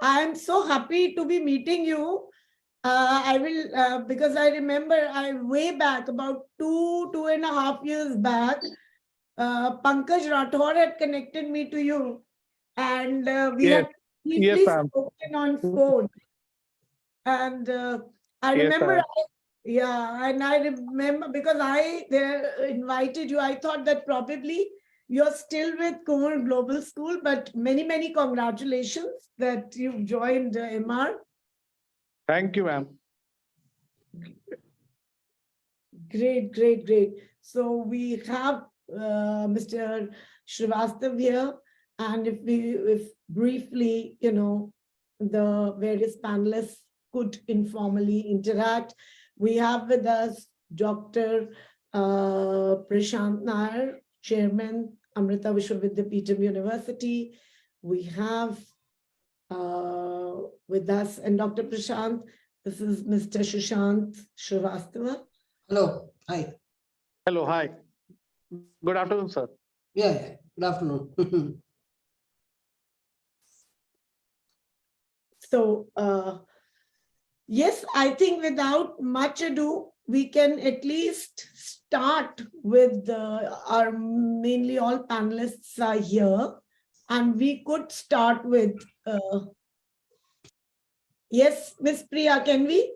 I'm so happy to be meeting you. I will, because I remember I way back, about 2.5 years back, Pankaj Rathore had connected me to you, and we Yes, had yes, briefly ma'am. spoken on phone. And I Yes, remember, ma'am. yeah, and I remember because I invited you. I thought that probably you're still with Kumar Global School, but many congratulations that you've joined MR. Thank you, ma'am. Great. So we have Mr. Srivastav here, and if briefly, the various panelists could informally interact. We have with us Dr. Prashant Nair, Chairman, Amrita Vishwa Vidyapeetham University. We have with us, and Dr. Prashant, this is Mr. Sushant Srivastava. Hello. Hi. Hello, hi. Good afternoon, sir. Yeah. Good afternoon. So, yes, I think without much ado, we can at least start with our mainly all panelists are here, and we could start with, yes, Miss Priya, can we?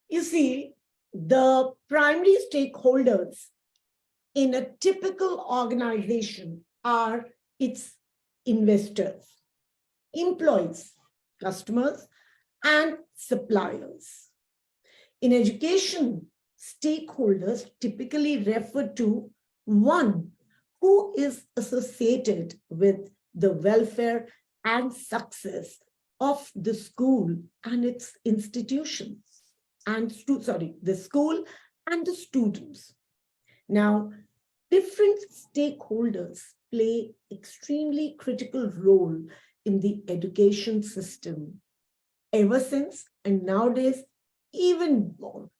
You see, the primary stakeholders in a typical organization are its investors, employees, customers, and suppliers. In education, stakeholders typically refer to one who is associated with the welfare and success of the school and its institutions, and the school and the students. Now, different stakeholders play extremely critical role in the education system ever since and nowadays even more.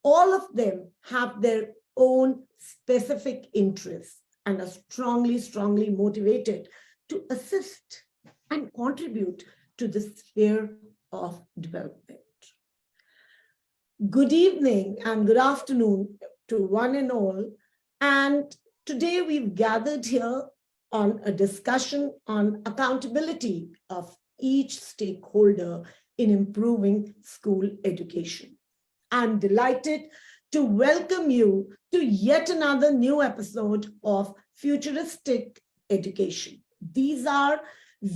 All of them have their own specific interests and are strongly motivated to assist and contribute to the sphere of development. Good evening and good afternoon to one and all. And today we've gathered here on a discussion on accountability of each stakeholder in improving school education. I'm delighted to welcome you to yet another new episode of Futuristic Education. These are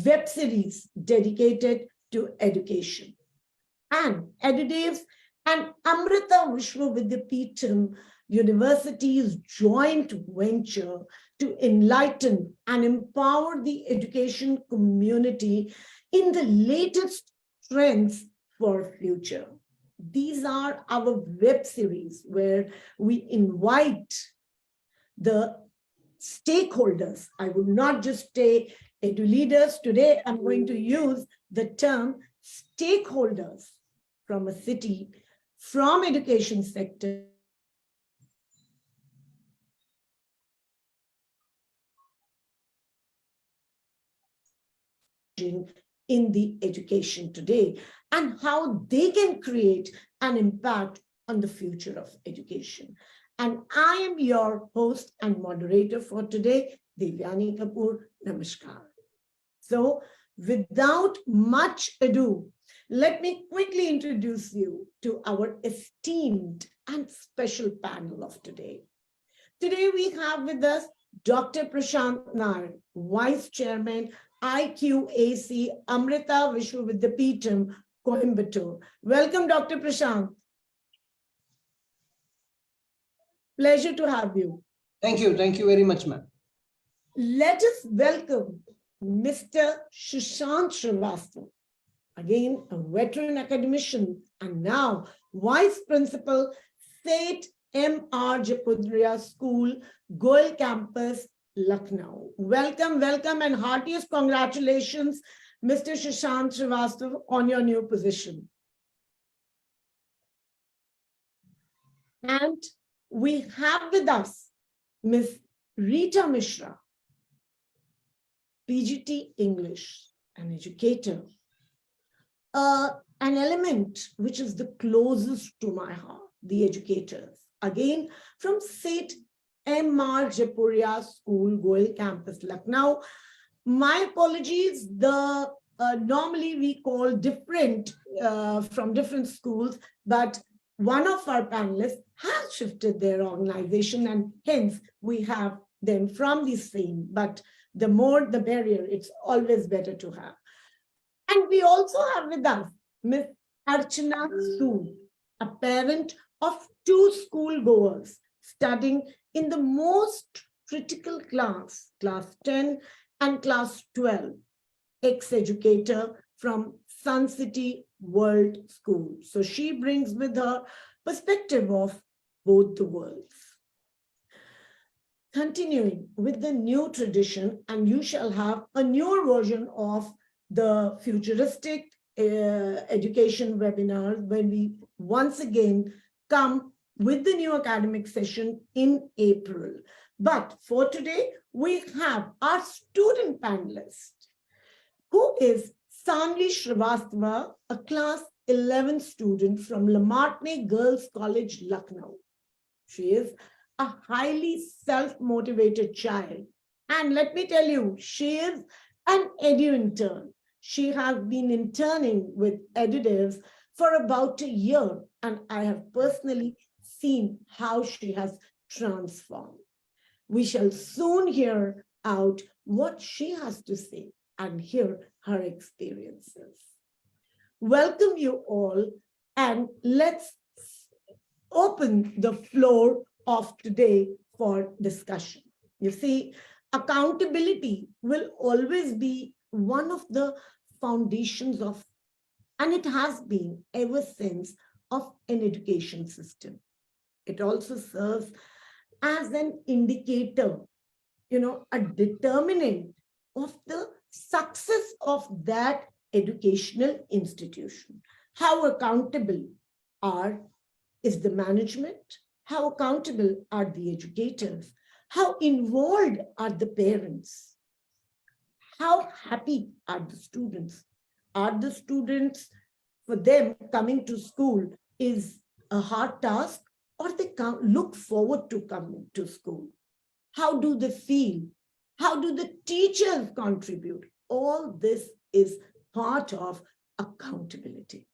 web series dedicated to education. And Edudevs and Amrita Vishwa Vidyapeetham University's joint venture to enlighten and empower the education community in the latest trends for future. These are our web series where we invite the stakeholders. I would not just say edu leaders. Today, I'm going to use the term stakeholders from a city, from education sector, in the education today, and how they can create an impact on the future of education. And I am your host and moderator for today, Devyani Kapoor. Namaskar. So without much ado, let me quickly introduce you to our esteemed and special panel of today. Today we have with us Dr. Prashant Nair, Vice Chairman, IQAC, Amrita Vishwa Vidyapeetham, Coimbatore. Welcome, Dr. Prashant. Pleasure to have you. Thank you. Thank you very much, ma'am. Let us welcome Mr. Sushant Srivastava, again a veteran academician and now Vice Principal, State M.R. Japuria School, Goel Campus, Lucknow. Welcome, and heartiest congratulations, Mr. Sushant Srivastava, on your new position. And we have with us Ms. Rita Mishra, PGT English, an educator, an element which is the closest to my heart, the educators. Again, from St. M.R. Japuria School, Goel Campus, Lucknow. My apologies, normally we call different from different schools, but one of our panelists has shifted their organization and hence we have them from the same, but the more the merrier, it's always better to have. And we also have with us Ms. Archana Sood, a parent of 2 schoolgoers studying in the most critical class, class 10 and class 12, ex-educator from Sun City World School. So she brings with her perspective of both the worlds. Continuing with the new tradition, and you shall have a newer version of the Futuristic Education Webinar when we once again come with the new academic session in April. But for today, we have our student panelist, who is Sanvi Srivastava, a class 11 student from Lamartine Girls College, Lucknow. She is a highly self-motivated child. And let me tell you, she is an edu intern. She has been interning with Edudevs for about a year, and I have personally seen how she has transformed. We shall soon hear out what she has to say and hear her experiences. Welcome you all, and let's open the floor of today for discussion. You see, accountability will always be one of the foundations of, and it has been ever since, of an education system. It also serves as an indicator, a determinant of the success of that educational institution. How accountable is the management? How accountable are the educators? How involved are the parents? How happy are the students? Are the students, for them, coming to school is a hard task, or they look forward to coming to school? How do they feel? How do the teachers contribute? All this is part of accountability.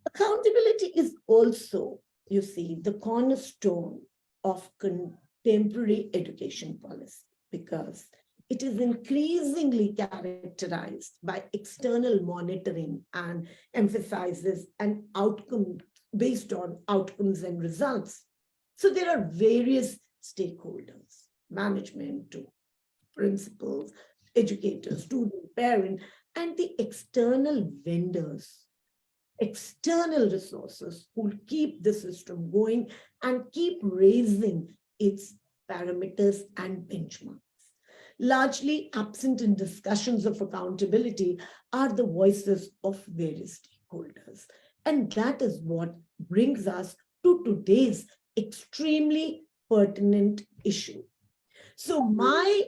Accountability is also, you see, the cornerstone of contemporary education policy, because it is increasingly characterized by external monitoring and emphasizes an outcome based on outcomes and results. So there are various stakeholders, management to principals, educators, student, parent, and the external vendors, external resources who will keep the system going and keep raising its parameters and benchmarks. Largely absent in discussions of accountability are the voices of various stakeholders. And that is what brings us to today's extremely pertinent issue. So my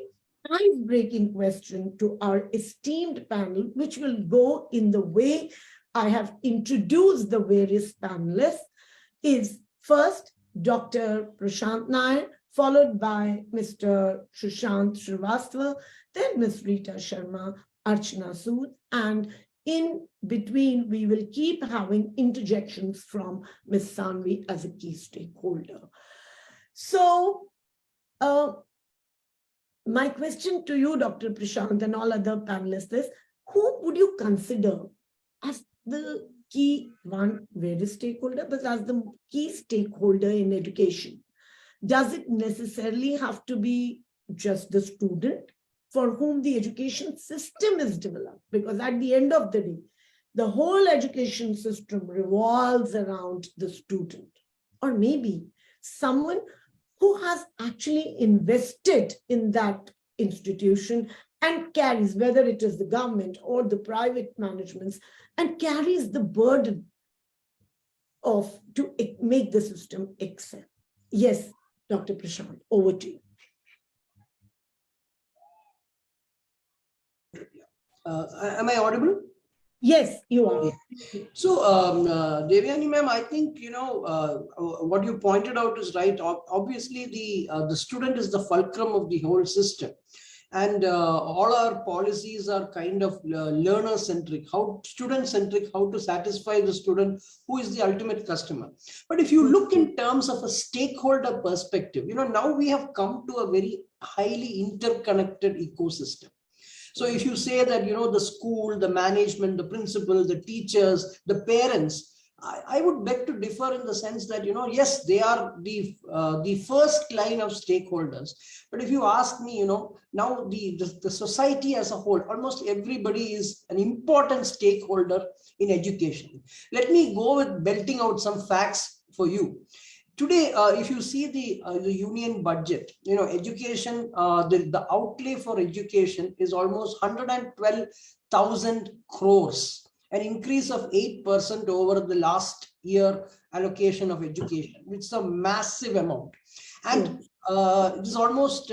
ice-breaking question to our esteemed panel, which will go in the way I have introduced the various panelists, is first Dr. Prashant Nair, followed by Mr. Sushant Srivastava, then Ms. Rita Sharma, Archana Sood, and in between, we will keep having interjections from Ms. Sanvi as a key stakeholder. So, my question to you, Dr. Prashant, and all other panelists is, who would you consider as the key one, various stakeholder, but as the key stakeholder in education? Does it necessarily have to be just the student for whom the education system is developed? Because at the end of the day, the whole education system revolves around the student, or maybe someone who has actually invested in that institution and carries, whether it is the government or the private managements, and carries the burden of to make the system excel. Yes, Dr. Prashant, over to you. Am I audible? Yes, you are. So, Devyani ma'am, I think, what you pointed out is right. Obviously, the student is the fulcrum of the whole system. And all our policies are kind of learner-centric, how student-centric, how to satisfy the student who is the ultimate customer. But if you look in terms of a stakeholder perspective, now we have come to a very highly interconnected ecosystem. So if you say that, the school, the management, the principal, the teachers, the parents, I would beg to differ in the sense that, yes, they are the first line of stakeholders. But if you ask me, now the society as a whole, almost everybody is an important stakeholder in education. Let me go with belting out some facts for you. Today, if you see the union budget, education, the outlay for education is almost 112,000 crores, an increase of 8% over the last year allocation of education, which is a massive amount. And it is almost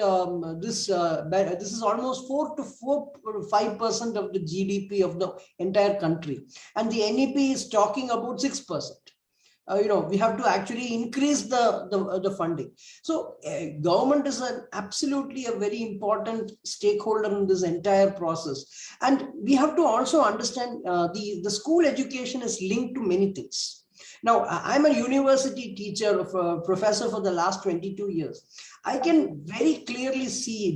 this is almost 4 to 5% of the GDP of the entire country, and the NEP is talking about 6%. We have to actually increase the funding. So government is absolutely a very important stakeholder in this entire process. And we have to also understand the school education is linked to many things. Now, I'm a university teacher, professor for the last 22 years. I can very clearly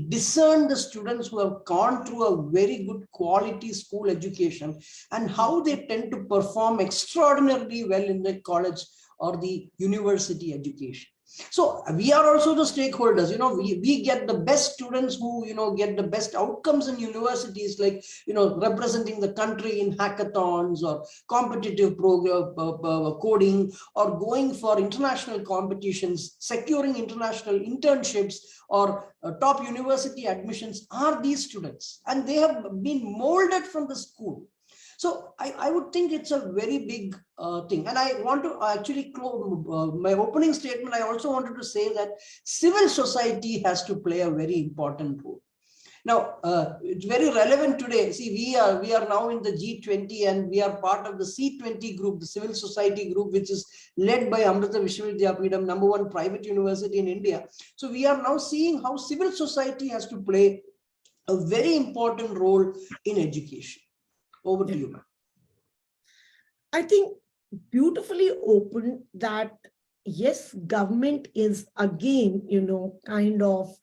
discern the students who have gone through a very good quality school education and how they tend to perform extraordinarily well in the college or the university education. So we are also the stakeholders. We get the best students who get the best outcomes in universities, like representing the country in hackathons or competitive coding, or going for international competitions, securing international internships or top university admissions are these students, and they have been molded from the school. So I would think it's a very big thing. And I want to actually close my opening statement. I also wanted to say that civil society has to play a very important role. Now, it's very relevant today. See, we are now in the G20, and we are part of the C20 group, the civil society group, which is led by Amrita Vishwa Vidyapeetham, #1 private university in India. So we are now seeing how civil society has to play a very important role in education. Over to you, ma'am. I think beautifully open that, yes, government is again, kind of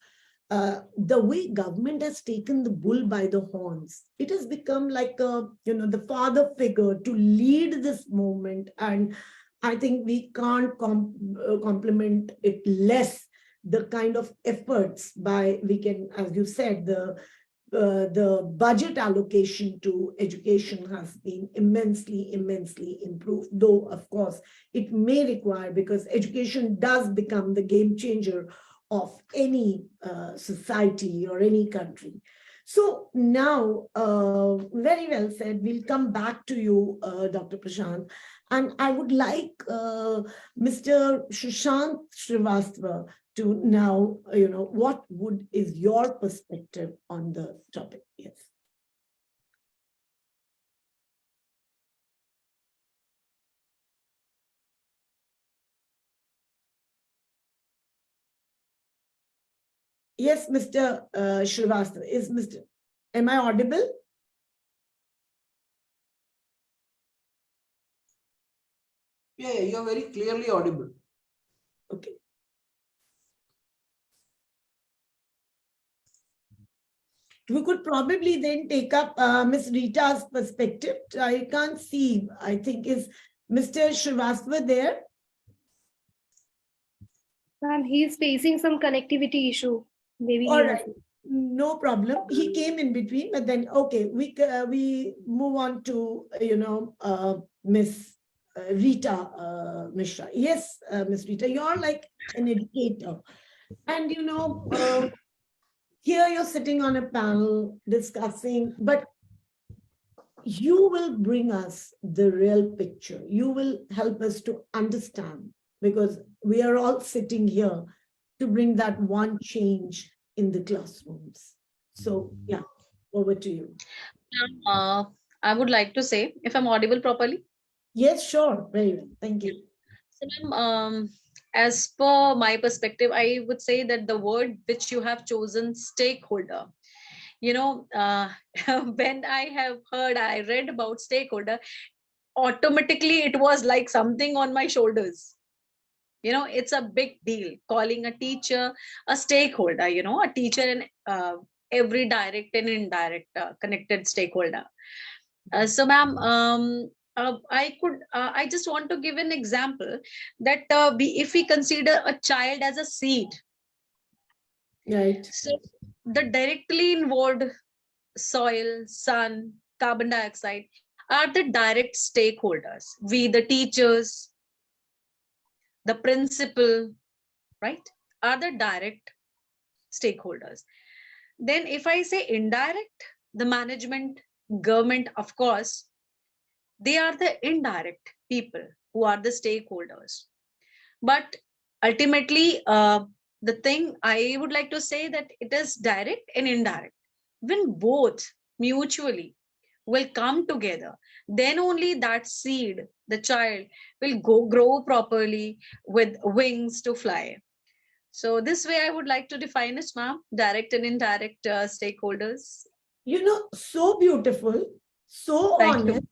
the way government has taken the bull by the horns. It has become like the father figure to lead this movement. And I think we can't compliment it less, the kind of efforts we can, as you said, the budget allocation to education has been immensely improved, though of course it may require, because education does become the game changer of any society or any country. So now, very well said, we'll come back to you, Dr. Prashant, and I would like Mr. Sushant Srivastava to now, what is your perspective on the topic? Yes. Yes, Mr. Srivastava, am I audible? Yeah, you're very clearly audible. Okay. We could probably then take up Ms. Rita's perspective. I can't see. I think is Mr. Srivastava there? Ma'am, he is facing some connectivity issue. Maybe he All has. right. No problem. He came in between, but then okay, we move on to Miss Rita Mishra. Yes, Miss Rita, you're like an educator, and here you're sitting on a panel discussing, but you will bring us the real picture. You will help us to understand, because we are all sitting here to bring that one change in the classrooms. So yeah, over to you. Uh, I would like to say, if I'm audible properly. Yes, sure. Very well. Thank you. So, ma'am, as per my perspective, I would say that the word which you have chosen, stakeholder, when I read about stakeholder, automatically it was like something on my shoulders. It's a big deal calling a teacher a stakeholder, a teacher and every direct and indirect connected stakeholder. So, ma'am, I just want to give an example that if we consider a child as a seed, Right. so the directly involved soil, sun, carbon dioxide are the direct stakeholders. We, the teachers, the principal, right, are the direct stakeholders. Then if I say indirect, the management, government, of course, they are the indirect people who are the stakeholders. But ultimately, the thing I would like to say that it is direct and indirect. When both mutually will come together, then only that seed, the child, will grow properly with wings to fly. So this way I would like to define it, ma'am, direct and indirect stakeholders. So beautiful, so Thank you. honest,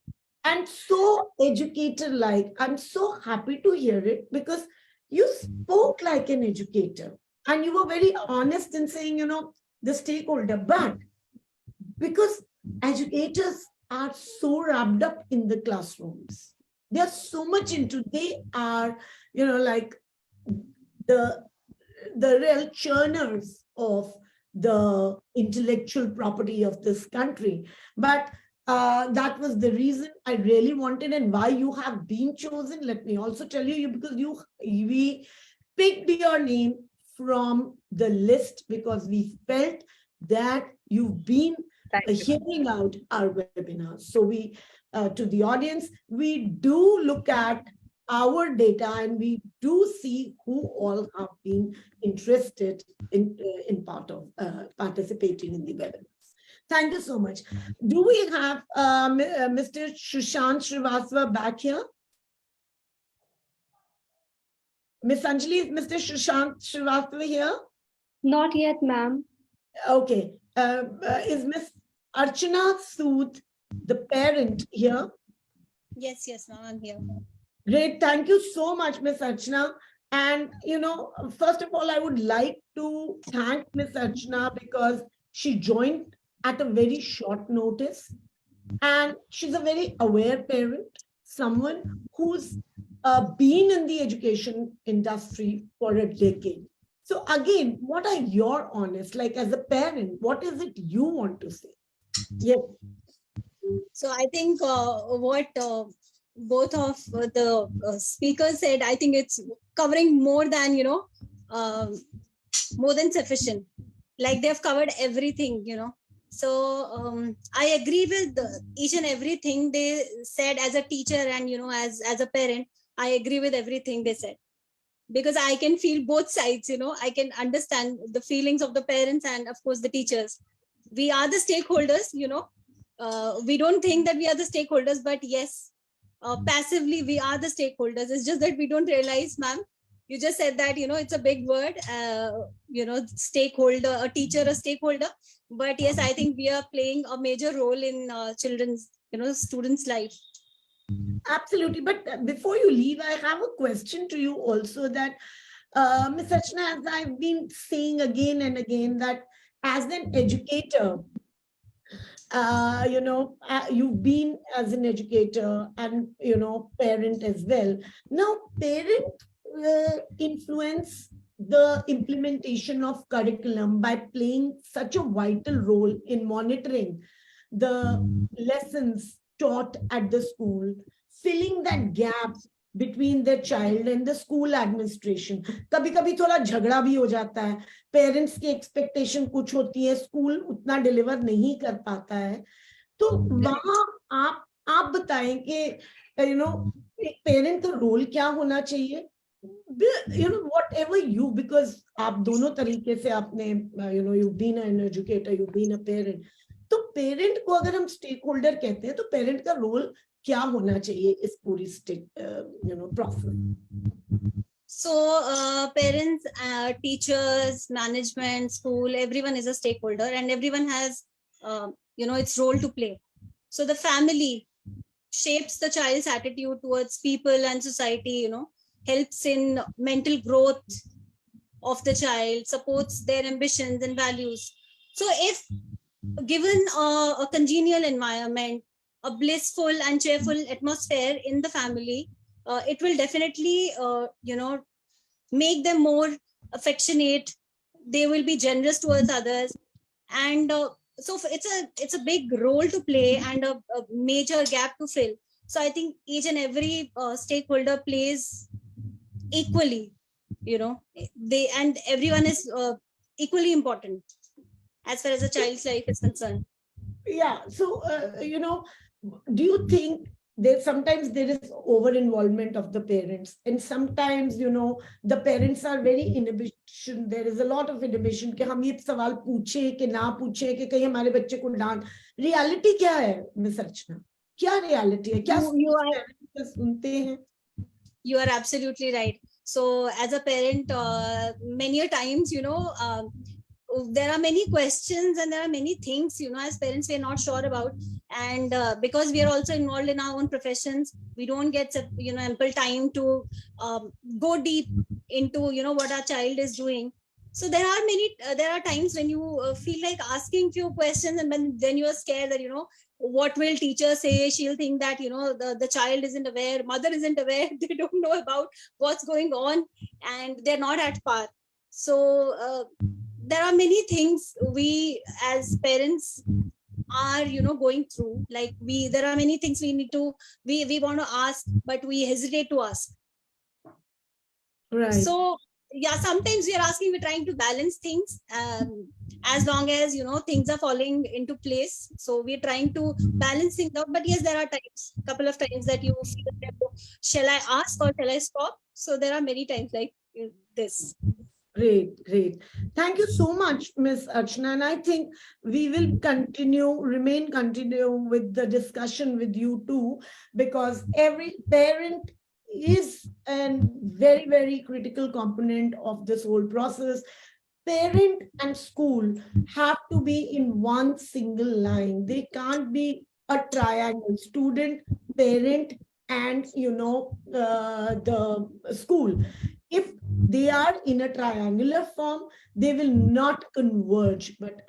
and so educator like. I'm so happy to hear it, because you spoke like an educator and you were very honest in saying, the stakeholder. But because educators are so wrapped up in the classrooms, they are so much into, they are, like the real churners of the intellectual property of this country. But that was the reason I really wanted, and why you have been chosen. Let me also tell you, because we picked your name from the list, because we felt that you've been hearing out our webinars. So we, to the audience, we do look at our data and we do see who all have been interested in part of participating in the webinars. Thank you so much. Do we have Mr. Sushant Srivastava back here? Miss Anjali, is Mr. Sushant Srivastava here? Not yet, ma'am. Okay. Is Miss Archana Sood, the parent, here? Yes, ma'am, I'm here. Great. Thank you so much, Miss Archana. And, first of all, I would like to thank Miss Archana, because she joined at a very short notice. And she's a very aware parent, someone who's been in the education industry for a decade. So again, what are your honest, like as a parent, what is it you want to say? Yes. So I think what both of the speakers said, I think it's covering more than, more than sufficient. Like they've covered everything, So I agree with each and everything they said as a teacher and, as a parent, I agree with everything they said. Because I can feel both sides, I can understand the feelings of the parents and of course the teachers. We are the stakeholders, we don't think that we are the stakeholders, but yes, passively we are the stakeholders. It's just that we don't realize, ma'am. You just said that, it's a big word, stakeholder, a teacher, a stakeholder. But yes, I think we are playing a major role in children's, students' life. Absolutely. But before you leave, I have a question to you also that, Ms. Archana, as I've been saying again and again, that as an educator, you've been as an educator and, parent as well. Now, parent influence the implementation of curriculum by playing such a vital role in monitoring the lessons taught at the school, filling that gap between the child and the school administration. कभी कभी थोड़ा झगड़ा भी हो जाता है, parents की expectation कुछ होती है, स्कूल उतना डिलीवर नहीं कर पाता है, तो वहां आप बताएं कि एक पेरेंट का रोल क्या होना चाहिए, whatever you, because आप दोनों तरीके से आपने you've been an educator, you've been a parent, तो पेरेंट को अगर हम स्टेक होल्डर कहते हैं तो पेरेंट का रोल क्या होना चाहिए इस पूरी process? So parents, teachers, management, school, everyone is a stakeholder and everyone has, its role to play. So the family shapes the child's attitude towards people and society, helps in mental growth of the child, supports their ambitions and values. So if given a congenial environment, a blissful and cheerful atmosphere in the family, it will definitely, make them more affectionate. They will be generous towards others, and so it's a big role to play and a major gap to fill. So I think each and every stakeholder plays equally. And everyone is equally important as far as a child's life is concerned. Yeah. So do you think sometimes there is over involvement of the parents, and sometimes the parents are very inhibition, there is a lot of inhibition कि हम ये सवाल पूछे कि ना पूछे कि कहीं हमारे बच्चे को डांट, रियलिटी क्या है मिस अर्चना, क्या रियलिटी है, क्या सुनते हैं? You are absolutely right. So as a parent, many a times, there are many questions and there are many things, as parents, we are not sure about. And because we are also involved in our own professions, we don't get, ample time to go deep into, what our child is doing. So there are times when you feel like asking few questions, and then you are scared that, what will teacher say? She'll think that, the child isn't aware, mother isn't aware, they don't know about what's going on, and they're not at par. So there are many things we as parents are, going through. Like there are many things we want to ask, but we hesitate to ask. Right. So yeah, sometimes we're trying to balance things, as long as things are falling into place. So we're trying to balance things out. But yes, there are couple of times that you feel, shall I ask or shall I stop? So there are many times like this. Great. Thank you so much, Ms. Archana. And I think we will continue with the discussion with you too, because every parent is a very, very critical component of this whole process. Parent and school have to be in one single line. They can't be a triangle: student, parent, and the school. If they are in a triangular form, they will not converge. But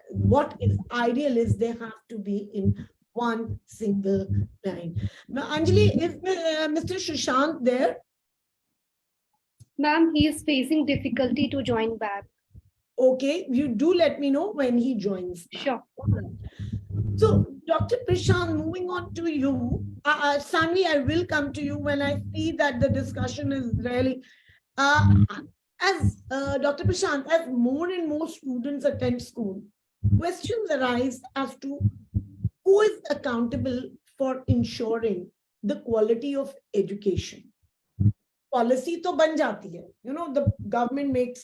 what is ideal is they have to be in one single line. Now, Anjali, is Mr. Sushant there? Ma'am, he is facing difficulty to join back. Okay, you do let me know when he joins. Sure. So, Dr. Prashant, moving on to you. Sanvi, I will come to you when I see that the discussion is really... as Dr. Prashant, as more and more students attend school, questions arise as to who is accountable for ensuring the quality of education. Policy to ban jati hai. The government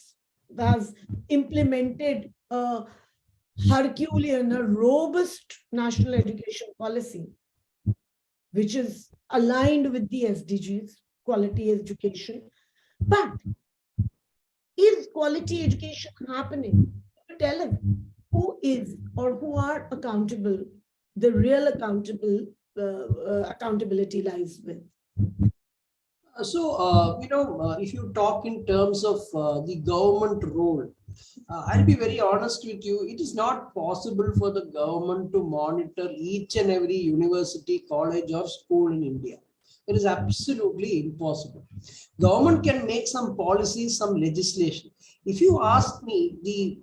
has implemented a Herculean, a robust national education policy, which is aligned with the SDGs, quality education. But is quality education happening? Tell him who is or who are accountable, the real accountable accountability lies with? If you talk in terms of the government role, I'll be very honest with you, it is not possible for the government to monitor each and every university, college or school in India. It is absolutely impossible. Government can make some policies, some legislation. If you ask me, we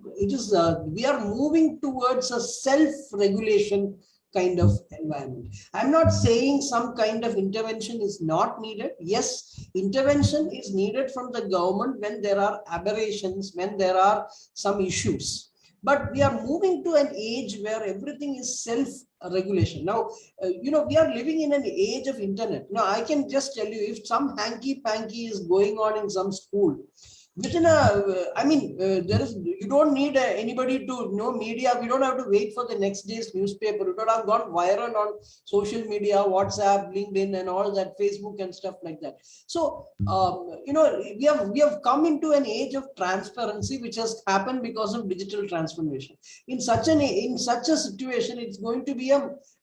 are moving towards a self-regulation kind of environment. I'm not saying some kind of intervention is not needed. Yes, intervention is needed from the government when there are aberrations, when there are some issues. But we are moving to an age where everything is self-regulation. Now, we are living in an age of internet. Now, I can just tell you, if some hanky-panky is going on in some school, you don't need anybody to know media. We don't have to wait for the next day's newspaper. It would have gone viral on social media, WhatsApp, LinkedIn, and all that, Facebook and stuff like that. So, we have come into an age of transparency, which has happened because of digital transformation. In such a situation, it's going to be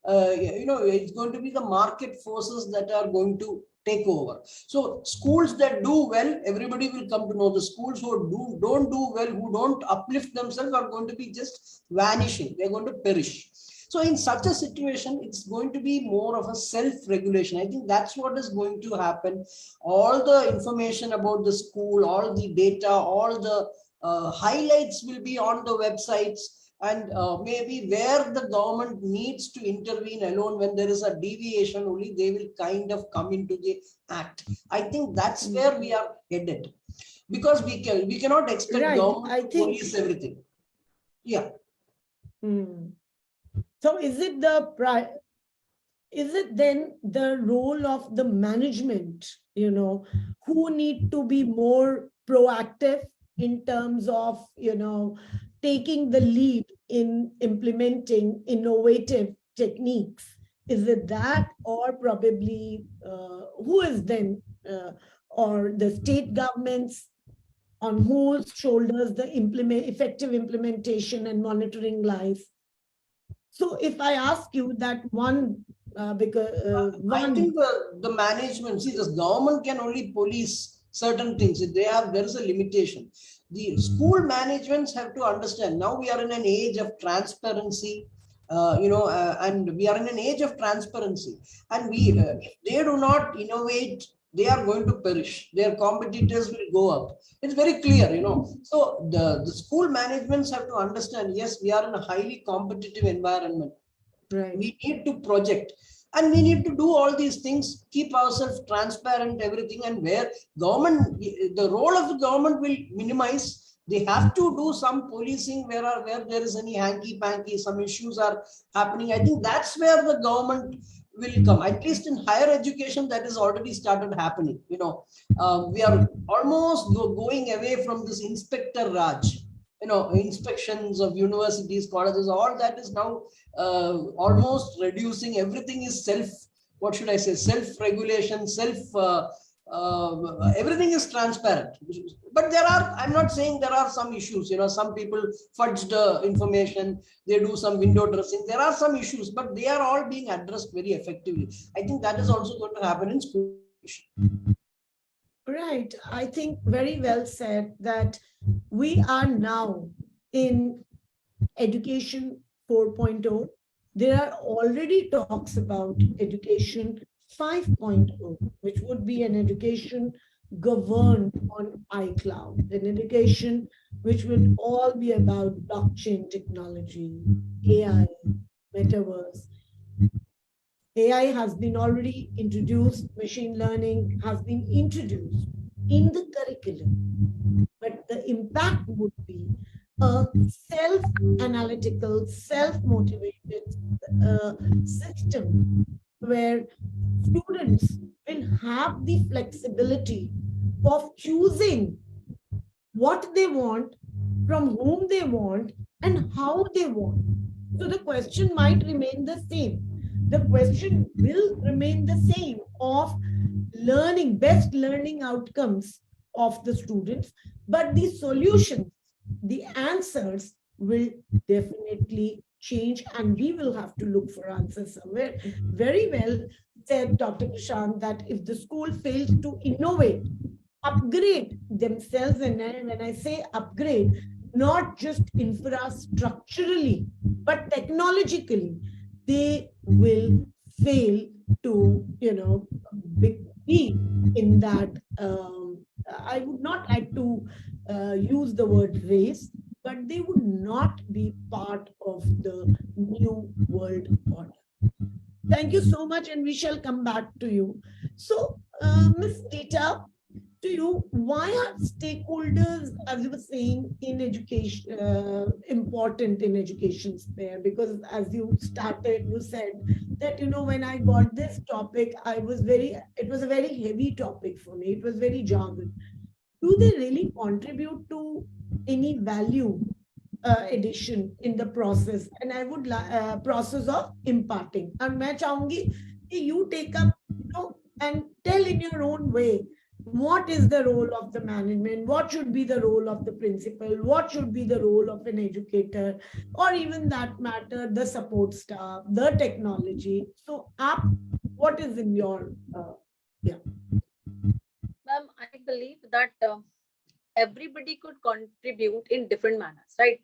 it's going to be the market forces that are going to take over. So schools that do well, everybody will come to know. The schools who don't do well, who don't uplift themselves, are going to be just vanishing. They're going to perish. So in such a situation, it's going to be more of a self-regulation. I think that's what is going to happen. All the information about the school, all the data, all the highlights will be on the websites. And maybe where the government needs to intervene alone, when there is a deviation, only they will kind of come into the act. I think that's where we are headed, because we cannot expect government to police everything. Yeah. So is it then the role of the management, who need to be more proactive in terms of, taking the lead in implementing innovative techniques? Is it that, or probably who is then, or the state governments, on whose shoulders the effective implementation and monitoring lies? So if I ask you that one, I think the management, see, the government can only police certain things. There is a limitation. The school managements have to understand, now we are in an age of transparency, and we are in an age of transparency, and if they do not innovate, they are going to perish. Their competitors will go up. It's very clear, So the school managements have to understand, yes, we are in a highly competitive environment. Right. We need to project. And we need to do all these things, keep ourselves transparent, everything. And where the role of the government will minimize, they have to do some policing where there is any hanky-panky, some issues are happening. I think that's where the government will come. At least in higher education, that has already started happening. We are almost going away from this Inspector Raj. Inspections of universities, colleges, all that is now almost reducing. Everything is self-regulation, everything is transparent. But I'm not saying there are some issues, some people fudge the information, they do some window dressing. There are some issues, but they are all being addressed very effectively. I think that is also going to happen in school. Right. I think very well said that we are now in education 4.0. There are already talks about education 5.0, which would be an education governed on iCloud, an education which would all be about blockchain technology, AI, metaverse. AI has been already introduced, machine learning has been introduced in the curriculum, but the impact would be a self-analytical, self-motivated system where students will have the flexibility of choosing what they want, from whom they want, and how they want. So the question might remain the same. The question will remain the same of learning, best learning outcomes of the students, but the solutions, the answers will definitely change, and we will have to look for answers somewhere. Very well said, Dr. Prashant, that if the school fails to innovate, upgrade themselves, and when I say upgrade, not just infrastructurally, but technologically, they will fail to, be in that. I would not like to use the word race, but they would not be part of the new world order. Thank you so much, and we shall come back to you. So, Ms. Dita, to you, why are stakeholders, as you were saying, in education, important in education sphere? Because as you started, you said that, when I got this topic, it was a very heavy topic for me. It was very jargon. Do they really contribute to any value addition in the process? And I would process of imparting. And मैं चाहूंगी कि you take up, and tell in your own way, what is the role of the management? What should be the role of the principal? What should be the role of an educator? Or even that matter, the support staff, the technology. So, what is in your, Ma'am, I believe that everybody could contribute in different manners, right?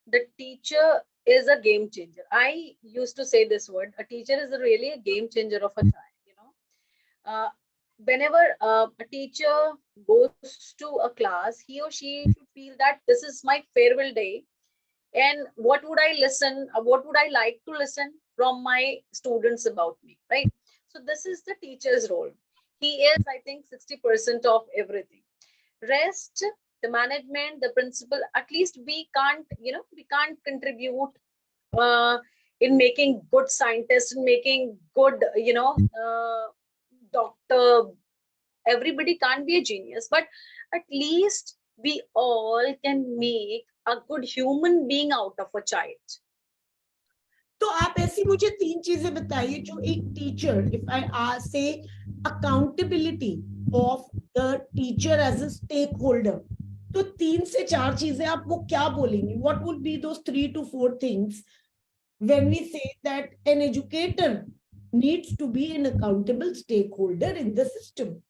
The teacher is a game changer. I used to say this word, a teacher is really a game changer of a child. Whenever a teacher goes to a class, he or she should feel that this is my farewell day, and what would I listen, what would I like to listen from my students about me, right? So this is the teacher's role. He is, I think, 60% of everything. Rest, the management, the principal, at least we can't contribute in making good scientists, in making good, doctor. Everybody can't be a genius, but at least we all can make a good human being out of a child. तो आप ऐसी मुझे 3 चीजें बताइए जो एक teacher, if I say accountability of the teacher as a stakeholder, तो 3 से 4 चीजें आप वो क्या बोलेंगे? What would be those 3 to 4 things when we say that an educator needs to be an accountable stakeholder in the system?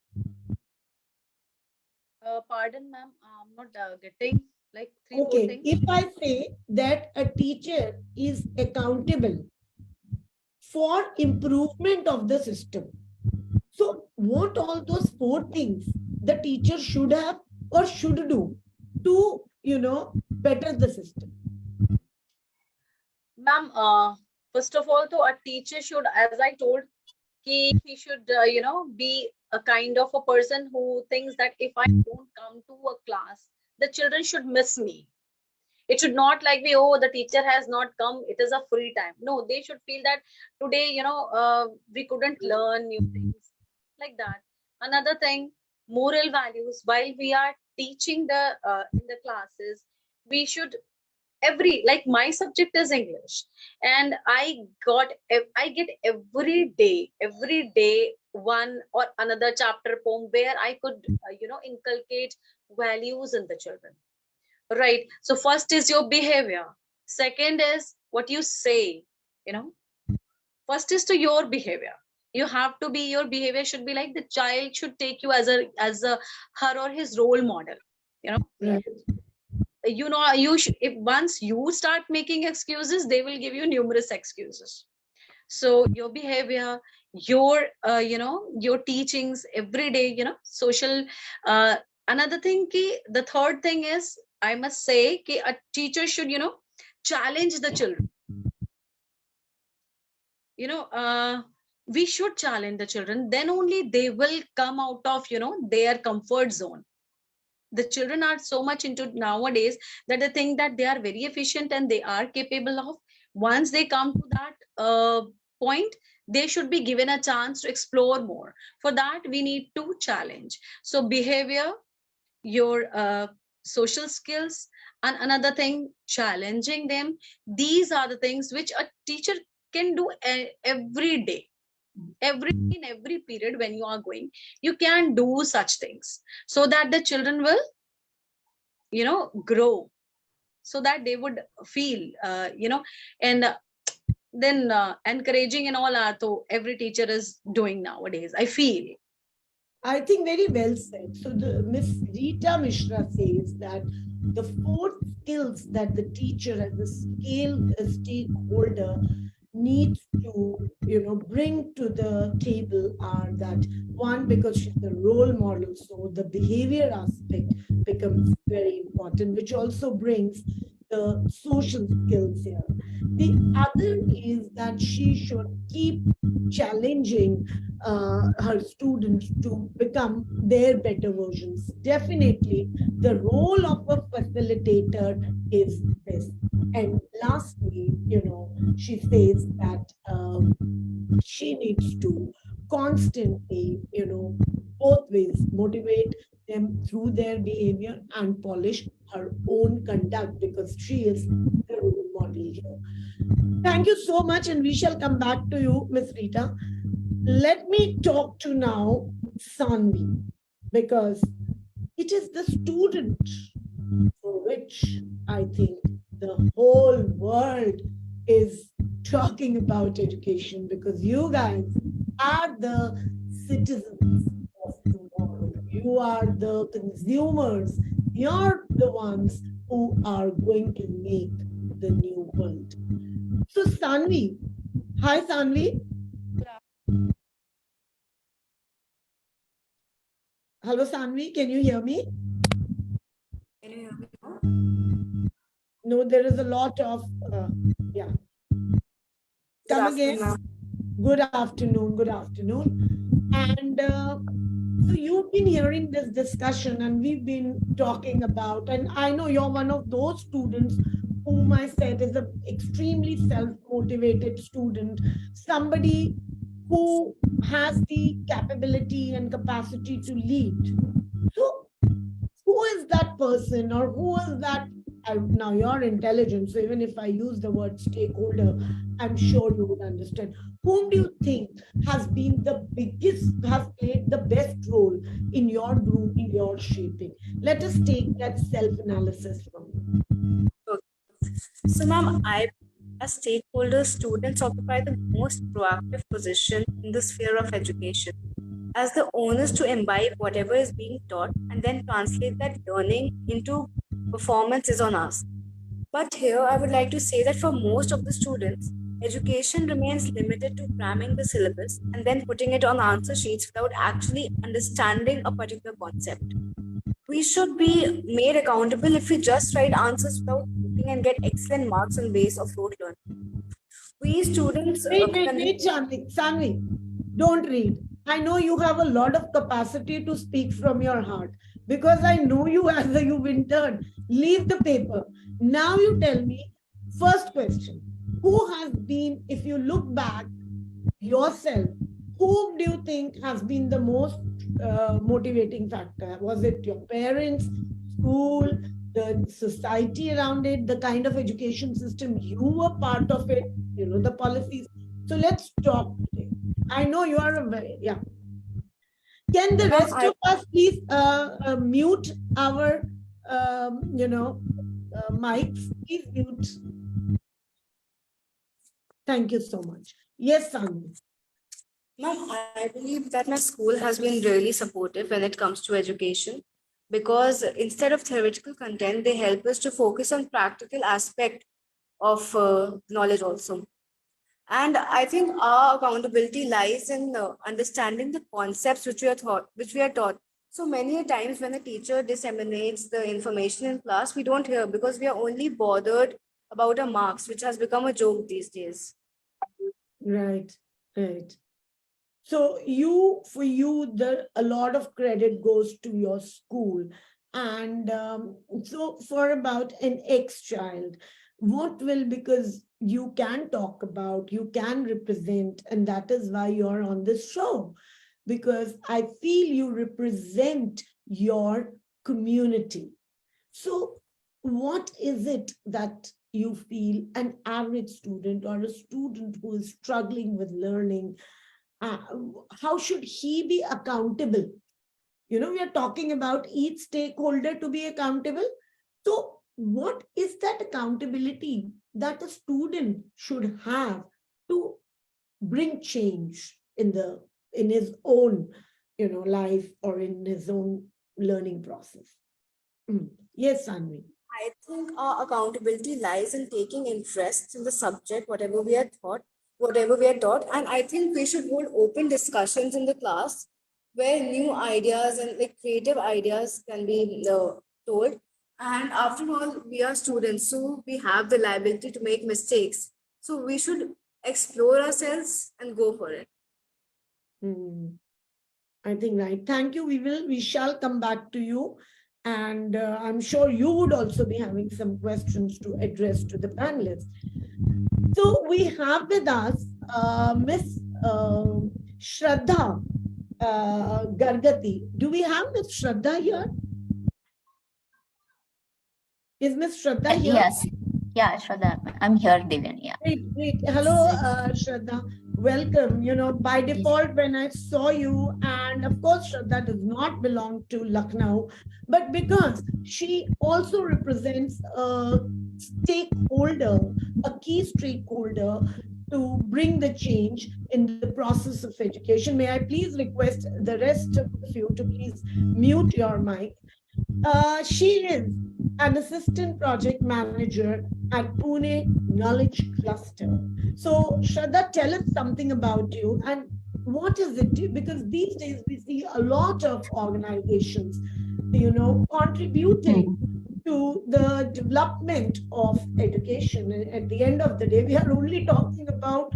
Pardon, ma'am, I'm not getting like 3 4 Okay, things. if I say that a teacher is accountable for improvement of the system, so what all those 4 things the teacher should have or should do to, better the system? Ma'am, first of all, a teacher should, as I told, he should, be a kind of a person who thinks that if I don't come to a class, the children should miss me. It should not like be, oh, the teacher has not come, it is a free time. No, they should feel that today, we couldn't learn new things like that. Another thing, moral values. While we are teaching the in the classes, we should like my subject is English, and I get every day one or another chapter poem where I could inculcate values in the children, right? So first is your behavior, second is what you say, first is to your behavior. You have to be, your behavior should be like the child should take you as a her or his role model, Right. You should, if once you start making excuses, they will give you numerous excuses. So your behavior, your your teachings every day, social. Another thing, the third thing is, I must say, a teacher should challenge the children. We should challenge the children, then only they will come out of their comfort zone. The children are so much into nowadays that they think that they are very efficient and they are capable of. Once they come to that point, they should be given a chance to explore more. For that, we need to challenge. So behavior, your social skills, and another thing, challenging them. These are the things which a teacher can do every day. In every period when you are going, you can do such things so that the children will grow. so that they would feel, and then encouraging and all are so every teacher is doing nowadays, I feel. I think very well said. So the Miss Rita Mishra says that the four skills that the teacher as a stakeholder needs to bring to the table are that one, because she's the role model, so the behavior aspect becomes very important, which also brings the social skills here. The other is that she should keep challenging her students to become their better versions. Definitely, the role of a facilitator is this. And lastly, she says that she needs to constantly, both ways, motivate them through their behavior and polish her own conduct, because she is the role model here. Thank you so much, and we shall come back to you, Ms. Rita. Let me talk to now Sanvi, because it is the student for which I think the whole world is talking about education, because you guys are the citizens of tomorrow. You are the consumers. You're the ones who are going to make the new world. So Sanvi, hi Sanvi. Hello Sanvi, can you hear me? Can you hear me now? No, there is a lot of, yeah. Come again. Good afternoon, good afternoon. And so you've been hearing this discussion and we've been talking about, and I know you're one of those students whom I said is an extremely self-motivated student, somebody who has the capability and capacity to lead. So who is that person, or who is that? Now you're intelligent, so even if I use the word stakeholder, I'm sure you would understand. Whom do you think has played the best role in your grooming, your shaping? Let us take that self-analysis from you. Okay. So, ma'am, as stakeholders, students occupy the most proactive position in the sphere of education. As the owners to imbibe whatever is being taught and then translate that learning into performance is on us. But here I would like to say that for most of the students, education remains limited to cramming the syllabus and then putting it on answer sheets without actually understanding a particular concept. We should be made accountable if we just write answers without thinking and get excellent marks on base of rote learning. We students... Wait, Sanvi, don't read. I know you have a lot of capacity to speak from your heart, because I know you as a you've intern. Leave the paper. Now you tell me, first question, who has been, if you look back yourself, whom do you think has been the most motivating factor? Was it your parents, school, the society around it, the kind of education system you were part of it, the policies? So let's talk today. I know you are a very, yeah. Can the rest of us please mute our, mics? Please mute. Thank you so much. Yes, Sanvi. Ma'am, I believe that my school has been really supportive when it comes to education, because instead of theoretical content, they help us to focus on practical aspect of knowledge also. And I think our accountability lies in understanding the concepts which we are taught. So many a times when a teacher disseminates the information in class, we don't hear because we are only bothered about our marks, which has become a joke these days. Right, right. So for you, a lot of credit goes to your school. And so for about an ex-child, what will, because you can talk about, you can represent, and that is why you're on this show, because I feel you represent your community. So what is it that you feel an average student or a student who is struggling with learning, how should he be accountable? We are talking about each stakeholder to be accountable. So what is that accountability that a student should have to bring change in his own life or in his own learning process? Yes, Anvi. I think our accountability lies in taking interest in the subject, whatever we are taught. And I think we should hold open discussions in the class where new ideas and like creative ideas can be told. And after all, we are students, so we have the liability to make mistakes. So we should explore ourselves and go for it. I think right. Thank you. We shall come back to you. And I'm sure you would also be having some questions to address to the panelists. So we have with us Miss Shraddha Gargati. Do we have Miss Shraddha here? Is Miss Shraddha here? Yes. Yeah, Shraddha. I'm here, Divyan. Yeah. Great. Hello, Shraddha. Welcome. By default, when I saw you, and of course, Shraddha does not belong to Lucknow, but because she also represents a stakeholder, a key stakeholder to bring the change in the process of education. May I please request the rest of you to please mute your mic. She is an assistant project manager at Pune Knowledge Cluster. So, Shraddha, tell us something about you and what is it? Because these days we see a lot of organizations, contributing to the development of education. And at the end of the day, we are only talking about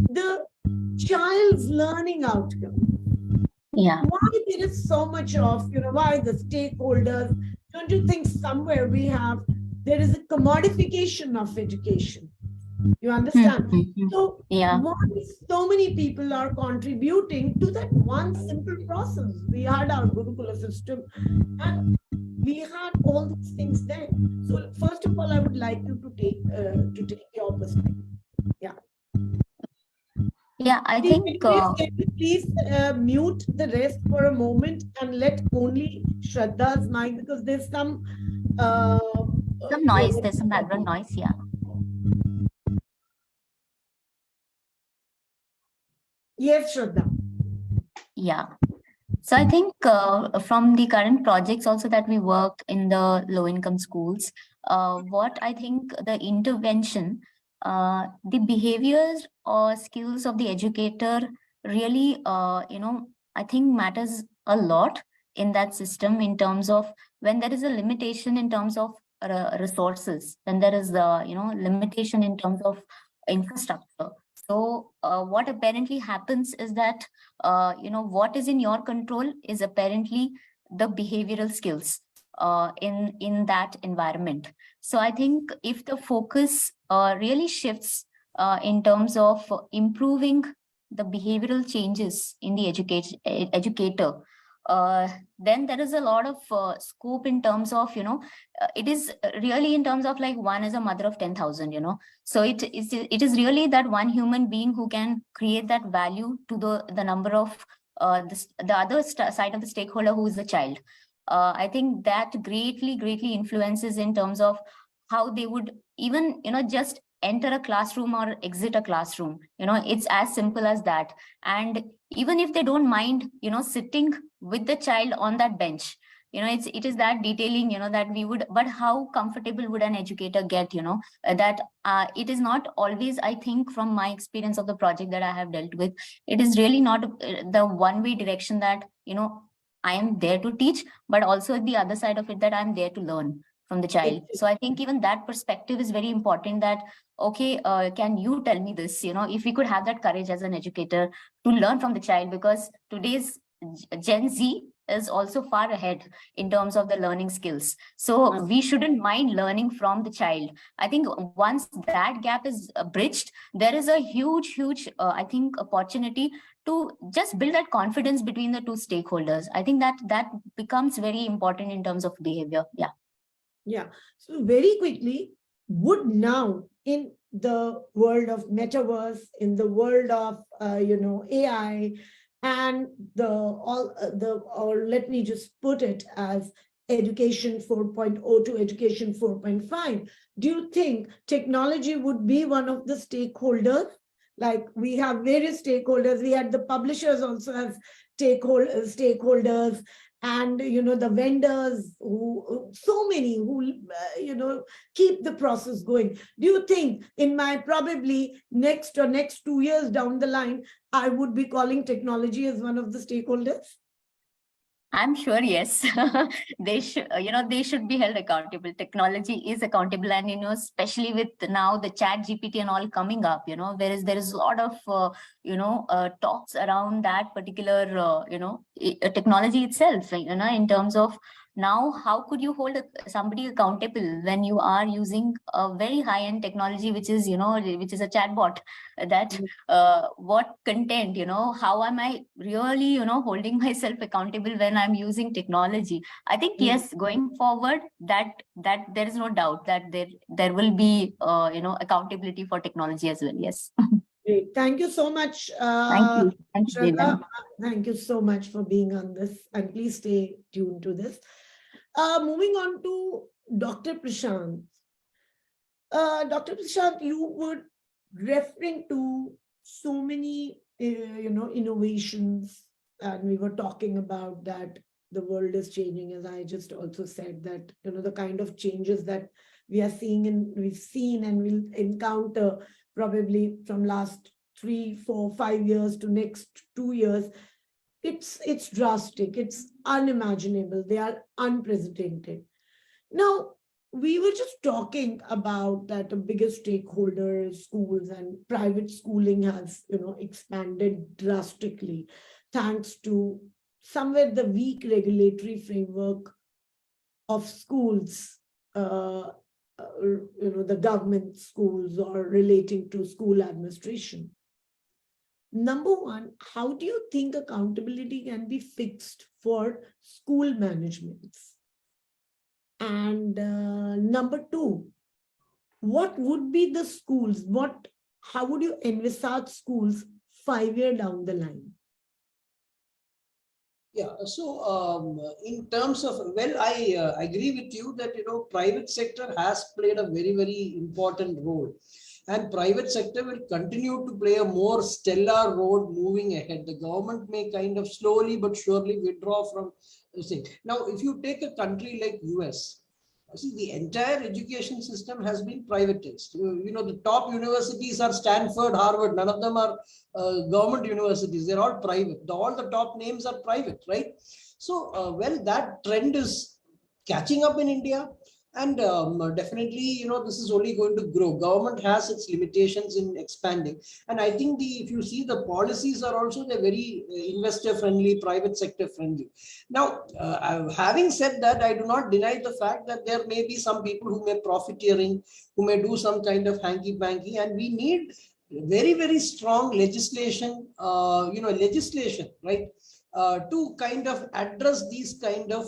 the child's learning outcome. Yeah. Why there is so much of, why the stakeholders, don't you think somewhere there is a commodification of education? You understand? So yeah. why so many people are contributing to that one simple process? We had our Gurukula system and we had all these things there. So first of all, I would like you to take your perspective. Yeah. Yeah, I think. Can you please mute the rest for a moment and let only Shraddha's mic, because there's some noise. There's some background noise. Yeah. Yes, Shraddha. Yeah. So I think from the current projects also that we work in the low-income schools, what I think the intervention, the behaviors or skills of the educator really, I think matters a lot in that system in terms of when there is a limitation in terms of resources, when there is the, limitation in terms of infrastructure. So what apparently happens is that, what is in your control is apparently the behavioral skills in that environment. So I think if the focus really shifts in terms of improving the behavioral changes in the educator, then there is a lot of scope in terms of, it is really in terms of like one is a mother of 10,000, So it is really that one human being who can create that value to the number of the other side of the stakeholder, who is the child. I think that greatly influences in terms of how they would even, just enter a classroom or exit a classroom. It's as simple as that. And even if they don't mind, sitting with the child on that bench, it is that detailing, that we would, but how comfortable would an educator get, that it is not always, I think, from my experience of the project that I have dealt with, it is really not the one-way direction that, I am there to teach, but also the other side of it, that I'm there to learn from the child. So I think even that perspective is very important, that, okay, can you tell me this, if we could have that courage as an educator to learn from the child, because today's Gen Z is also far ahead in terms of the learning skills. So we shouldn't mind learning from the child. I think once that gap is bridged, there is a huge, I think, opportunity to just build that confidence between the two stakeholders. I think that becomes very important in terms of behavior. Yeah. Yeah. So very quickly, would now in the world of metaverse, in the world of AI, and or let me just put it as education 4.0 to education 4.5, do you think technology would be one of the stakeholders? Like we have various stakeholders, we had the publishers also as stakeholders, and the vendors who so many who keep the process going. Do you think in my probably next 2 years down the line, I would be calling technology as one of the stakeholders? I'm sure, yes. They should, they should be held accountable. Technology is accountable, and especially with now the Chat GPT and all coming up, there is a lot of talks around that particular technology itself. In terms of now, how could you hold somebody accountable when you are using a very high-end technology, which is which is a chatbot? That what content, how am I really holding myself accountable when I'm using technology? I think yes, going forward, that there is no doubt that there will be accountability for technology as well. Yes. Great. Thank you so much. Thank you. Thank you, Shraddha. Devan. Thank you so much for being on this, and please stay tuned to this. Moving on to Dr. Prashant. Dr. Prashant, you were referring to so many, innovations, and we were talking about that the world is changing, as I just also said that, the kind of changes that we've seen and will encounter probably from last 3, 4, 5 years to next 2 years. It's drastic, it's unimaginable, they are unprecedented. Now, we were just talking about that the biggest stakeholder is schools, and private schooling has, expanded drastically thanks to somewhere the weak regulatory framework of schools, the government schools or relating to school administration. Number one, how do you think accountability can be fixed for school managements? And number two, what would be the schools? How would you envisage schools 5 years down the line? Yeah, so in terms of, well, I agree with you that, private sector has played a very, very important role. And private sector will continue to play a more stellar role moving ahead. The government may kind of slowly but surely withdraw from this thing. Now, if you take a country like US, see, the entire education system has been privatized. The top universities are Stanford, Harvard. None of them are government universities. They're all private. All the top names are private, right? So, well, that trend is catching up in India. And definitely, this is only going to grow. Government has its limitations in expanding. And I think if you see the policies are also, they're very investor friendly, private sector friendly. Now, having said that, I do not deny the fact that there may be some people who may profiteering, who may do some kind of hanky-panky, and we need very, very strong legislation, right? To kind of address these kind of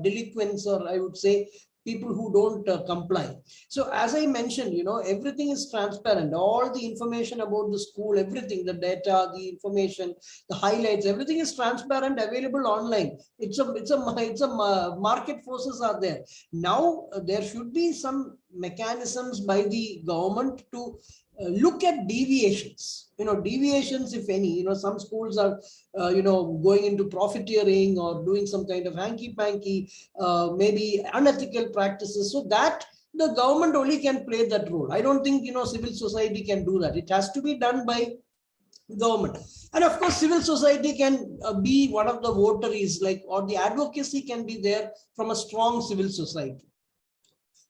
delinquents, or I would say people who don't comply. So as I mentioned, everything is transparent. All the information about the school, everything, the data, the information, the highlights, everything is transparent, available online. It's a market forces are there. Now there should be some mechanisms by the government to look at deviations, deviations, if any, some schools are, going into profiteering or doing some kind of hanky-panky, maybe unethical practices, so that the government only can play that role. I don't think, civil society can do that. It has to be done by government. And of course, civil society can be one of the votaries, or the advocacy can be there from a strong civil society.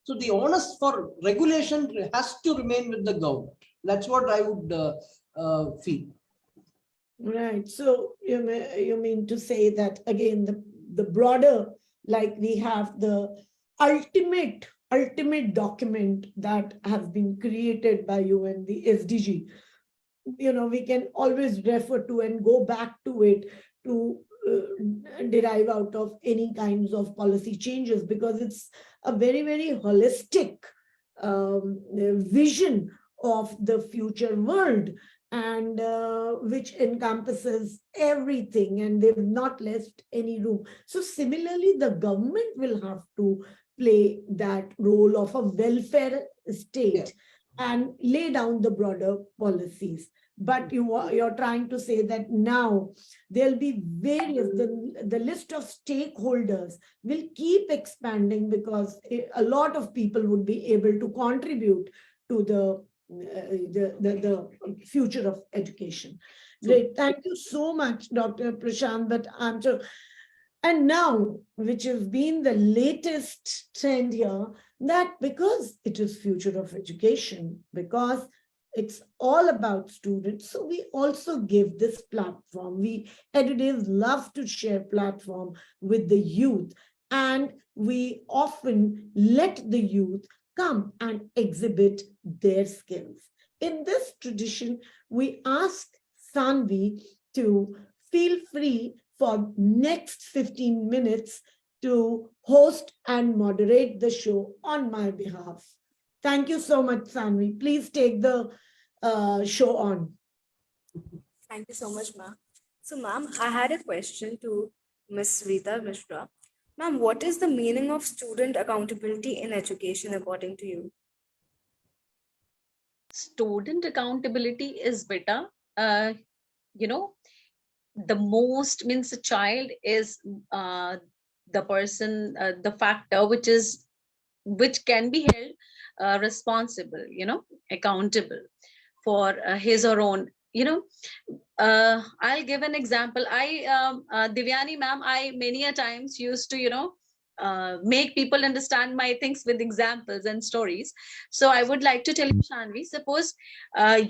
So the onus for regulation has to remain with the government. That's what I would feel. Right. So you mean to say that again, the broader, like we have the ultimate document that has been created by you and the SDG. We can always refer to and go back to it to derive out of any kinds of policy changes, because it's a very, very holistic vision of the future world. and which encompasses everything, and they've not left any room. So similarly, the government will have to play that role of a welfare state and lay down the broader policies. But you're trying to say that now there'll be various, the list of stakeholders will keep expanding because a lot of people would be able to contribute to the future of education. Great. Thank you so much, Dr. Prashant. But I'm sure. And now, which has been the latest trend here, that because it is future of education, because it's all about students, so we also give this platform. We Edudevs love to share platform with the youth, and we often let the youth come and exhibit their skills. In this tradition, we ask Sanvi to feel free for next 15 minutes to host and moderate the show on my behalf. Thank you so much, Sanvi. Please take the show on. Thank you so much, ma'am. So, ma'am, I had a question to Ms. Rita Mishra. Ma'am, what is the meaning of student accountability in education according to you? Student accountability is better. You know, the most means the child is the person, the factor which can be held responsible, accountable for his or own. I'll give an example. Divyani ma'am, I many a times used to make people understand my things with examples and stories. So I would like to tell you, Shanvi, suppose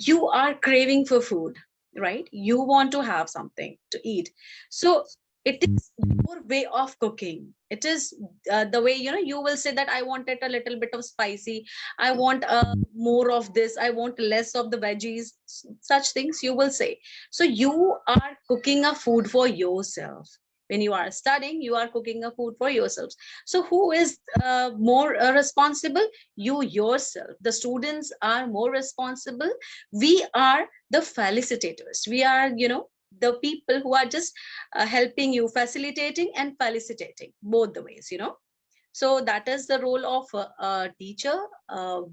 you are craving for food, right? You want to have something to eat. So it is your way of cooking. It is the way, you will say that I want it a little bit of spicy. I want more of this. I want less of the veggies. Such things you will say. So you are cooking a food for yourself. When you are studying, you are cooking a food for yourselves. So who is more responsible? You yourself. The students are more responsible. We are the facilitators. We are, the people who are just helping you, facilitating and felicitating, both the ways, So that is the role of a teacher,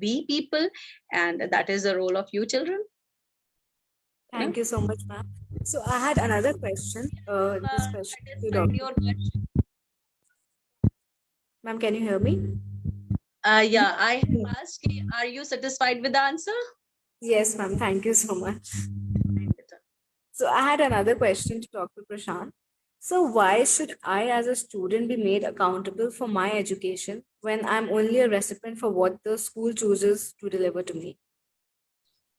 we people, and that is the role of you children. Thank you so much, ma'am. So I had another question. This question to Dr. Ma'am, can you hear me? Yeah, I have asked, are you satisfied with the answer? Yes, ma'am. Thank you so much. So I had another question to Dr. Prashant. So why should I as a student be made accountable for my education when I'm only a recipient for what the school chooses to deliver to me?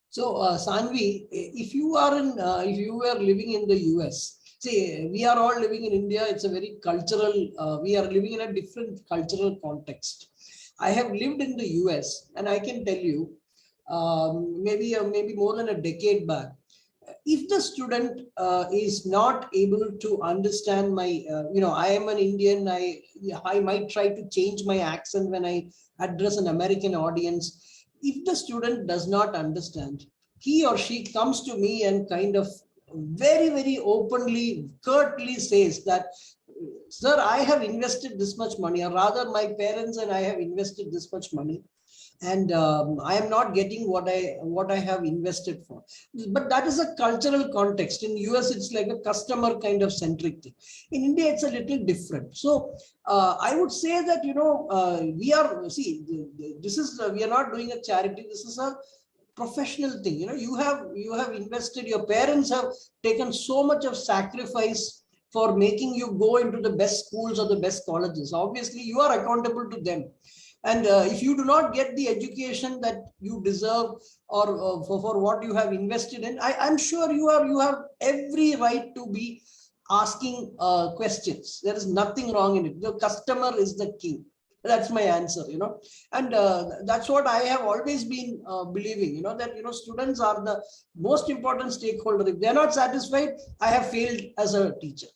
So Sanvi, if you were living in the US, see, we are all living in India. It's a very cultural, we are living in a different cultural context. I have lived in the US, and I can tell you, maybe more than a decade back, if the student is not able to understand my, I am an Indian, I might try to change my accent when I address an American audience. If the student does not understand, he or she comes to me and kind of very, very openly, curtly says that, sir, I have invested this much money, or rather my parents and I have invested this much money, and I am not getting what I have invested for. But that is a cultural context. In US, it's like a customer kind of centric thing. In India, it's a little different. So I would say that, we are, see, this is, we are not doing a charity. This is a professional thing. You have invested, your parents have taken so much of sacrifice for making you go into the best schools or the best colleges. Obviously, you are accountable to them. And if you do not get the education that you deserve, or for what you have invested in, I'm sure you have every right to be asking questions. There is nothing wrong in it. The customer is the king. That's my answer, and that's what I have always been believing, that, students are the most important stakeholder. If they're not satisfied, I have failed as a teacher.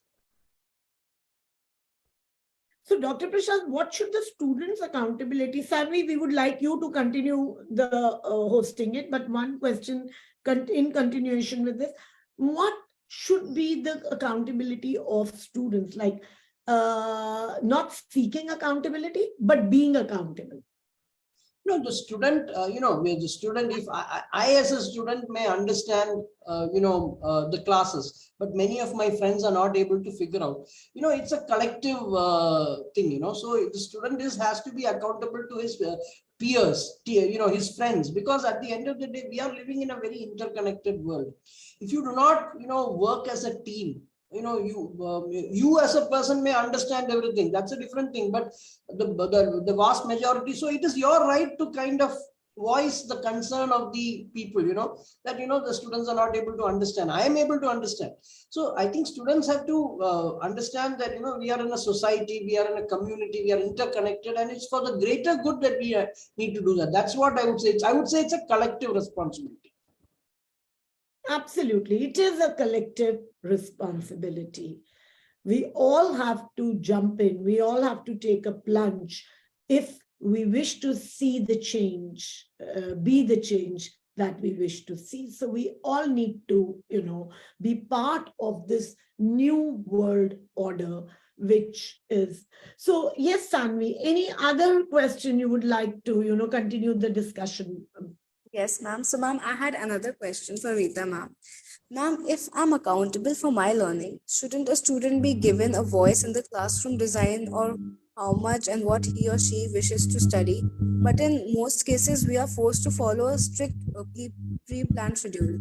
So, Dr. Prashant, what should the students' accountability? Sanvi, we would like you to continue the hosting it, but one question in continuation with this, what should be the accountability of students? Like not seeking accountability, but being accountable. No, the student, the student, if I as a student may understand, the classes, but many of my friends are not able to figure out, it's a collective thing, so the student has to be accountable to his peers, his friends, because at the end of the day, we are living in a very interconnected world. If you do not, work as a team, you as a person may understand everything, that's a different thing, but the vast majority, so it is your right to kind of voice the concern of the people, that the students are not able to understand. I am able to understand. So I think students have to understand that we are in a society, we are in a community, we are interconnected, and it's for the greater good that we need to do that. That's what I would say. I would say it's a collective responsibility. Absolutely. It is a collective responsibility. We all have to jump in. We all have to take a plunge if we wish to see the change, be the change that we wish to see. So we all need to, be part of this new world order, which is. So yes, Sanvi, any other question you would like to, continue the discussion? Yes, ma'am. So, ma'am, I had another question for Rita, ma'am. Ma'am, if I'm accountable for my learning, shouldn't a student be given a voice in the classroom design or how much and what he or she wishes to study? But in most cases, we are forced to follow a strict pre-planned schedule.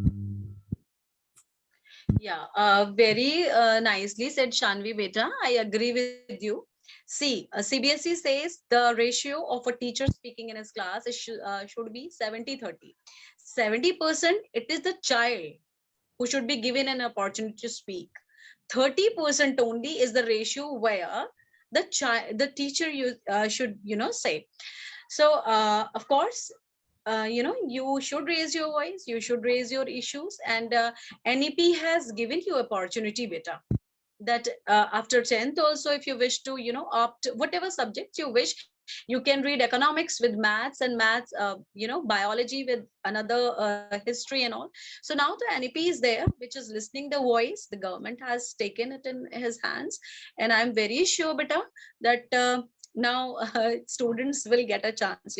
Yeah, very nicely said, Shanvi Beta. I agree with you. See, CBSE says the ratio of a teacher speaking in his class should be 70-30. 70%, it is the child who should be given an opportunity to speak. 30% only is the ratio where the teacher should say. So of course, you should raise your voice, you should raise your issues, and NEP has given you opportunity, beta, that after 10th also, if you wish to opt whatever subjects you wish, you can read economics with maths, and maths biology with another history and all. So now the NEP is there, which is listening the voice. The government has taken it in his hands, and I'm very sure, beta, that now students will get a chance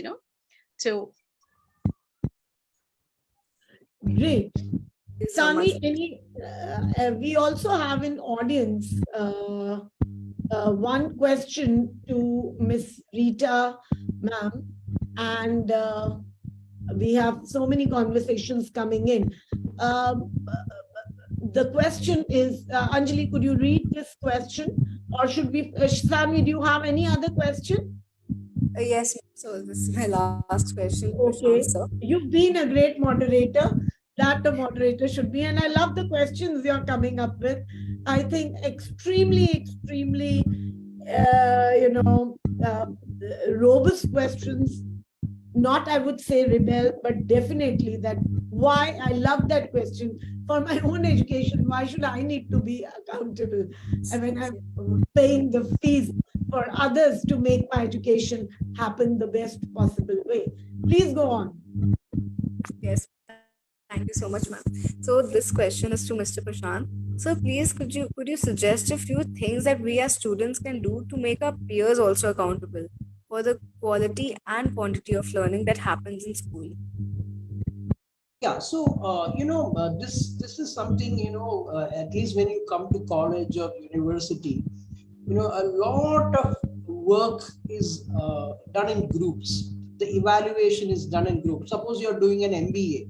to. Great. So Sami, much. we also have an audience one question to Miss Rita, ma'am, and we have so many conversations coming in. The question is, Anjali, could you read this question, or should we, Sami, do you have any other question? Yes, so this is my last question. Okay, Sir. you've been a great moderator. That the moderator should be, and I love the questions you're coming up with. I think extremely robust questions. Not, I would say, rebel, but definitely that why I love that question. For my own education, why should I need to be accountable? And when I'm paying the fees for others to make my education happen the best possible way. Please go on. Yes, thank you so much, ma'am. So this question is to Mr. Prashant. So please, could you suggest a few things that we as students can do to make our peers also accountable for the quality and quantity of learning that happens in school? Yeah, so this is something at least when you come to college or university, a lot of work is done in groups. The evaluation is done in groups. Suppose you're doing an MBA,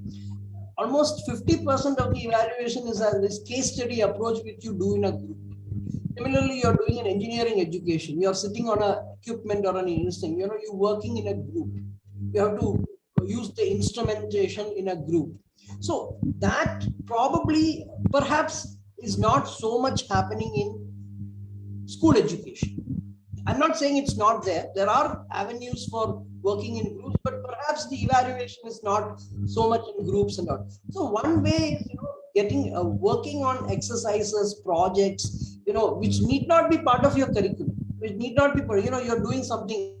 almost 50% of the evaluation is this case study approach which you do in a group. Similarly, you're doing an engineering education. You're sitting on a equipment or an instinct. You're working in a group. You have to use the instrumentation in a group. So that probably, perhaps, is not so much happening in school education. I'm not saying it's not there. There are avenues for working in groups, but perhaps the evaluation is not so much in groups and all. So one way is, getting working on exercises, projects, which need not be part of your curriculum, which need not be, you're doing something.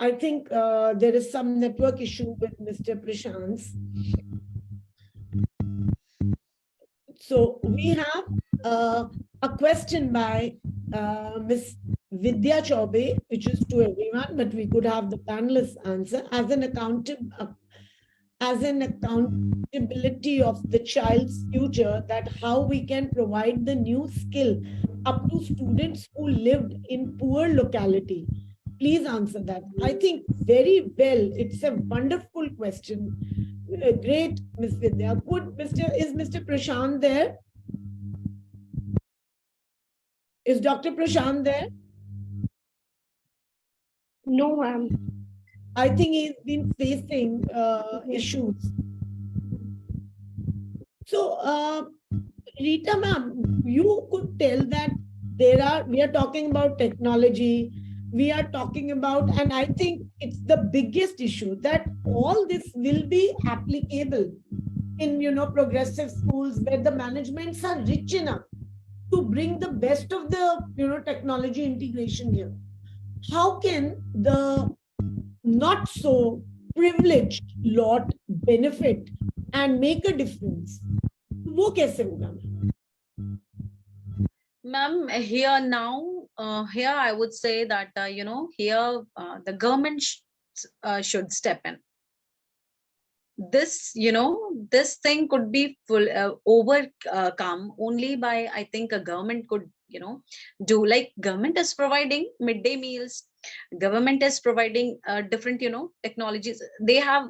I think there is some network issue with Mr. Prashant. So we have a question by Ms. Vidya Chaube, which is to everyone, but we could have the panelists answer. As an accountability of the child's future, that how we can provide the new skill up to students who lived in poor locality. Please answer that. I think very well. It's a wonderful question. Great, Ms. Vidya. Is Mr. Prashant there? Is Dr. Prashant there? No, ma'am. I think he's been facing issues. So, Rita ma'am, you could tell that we are talking about technology, we are talking about, and I think it's the biggest issue that all this will be applicable in, progressive schools where the managements are rich enough to bring the best of the, technology integration here. How can the not so privileged lot benefit and make a difference? वो कैसे होगा? Ma'am, here I would say that, here the government should step in. This, this thing could be overcome only by, I think a government could, do, like government is providing midday meals, government is providing different, technologies. They have,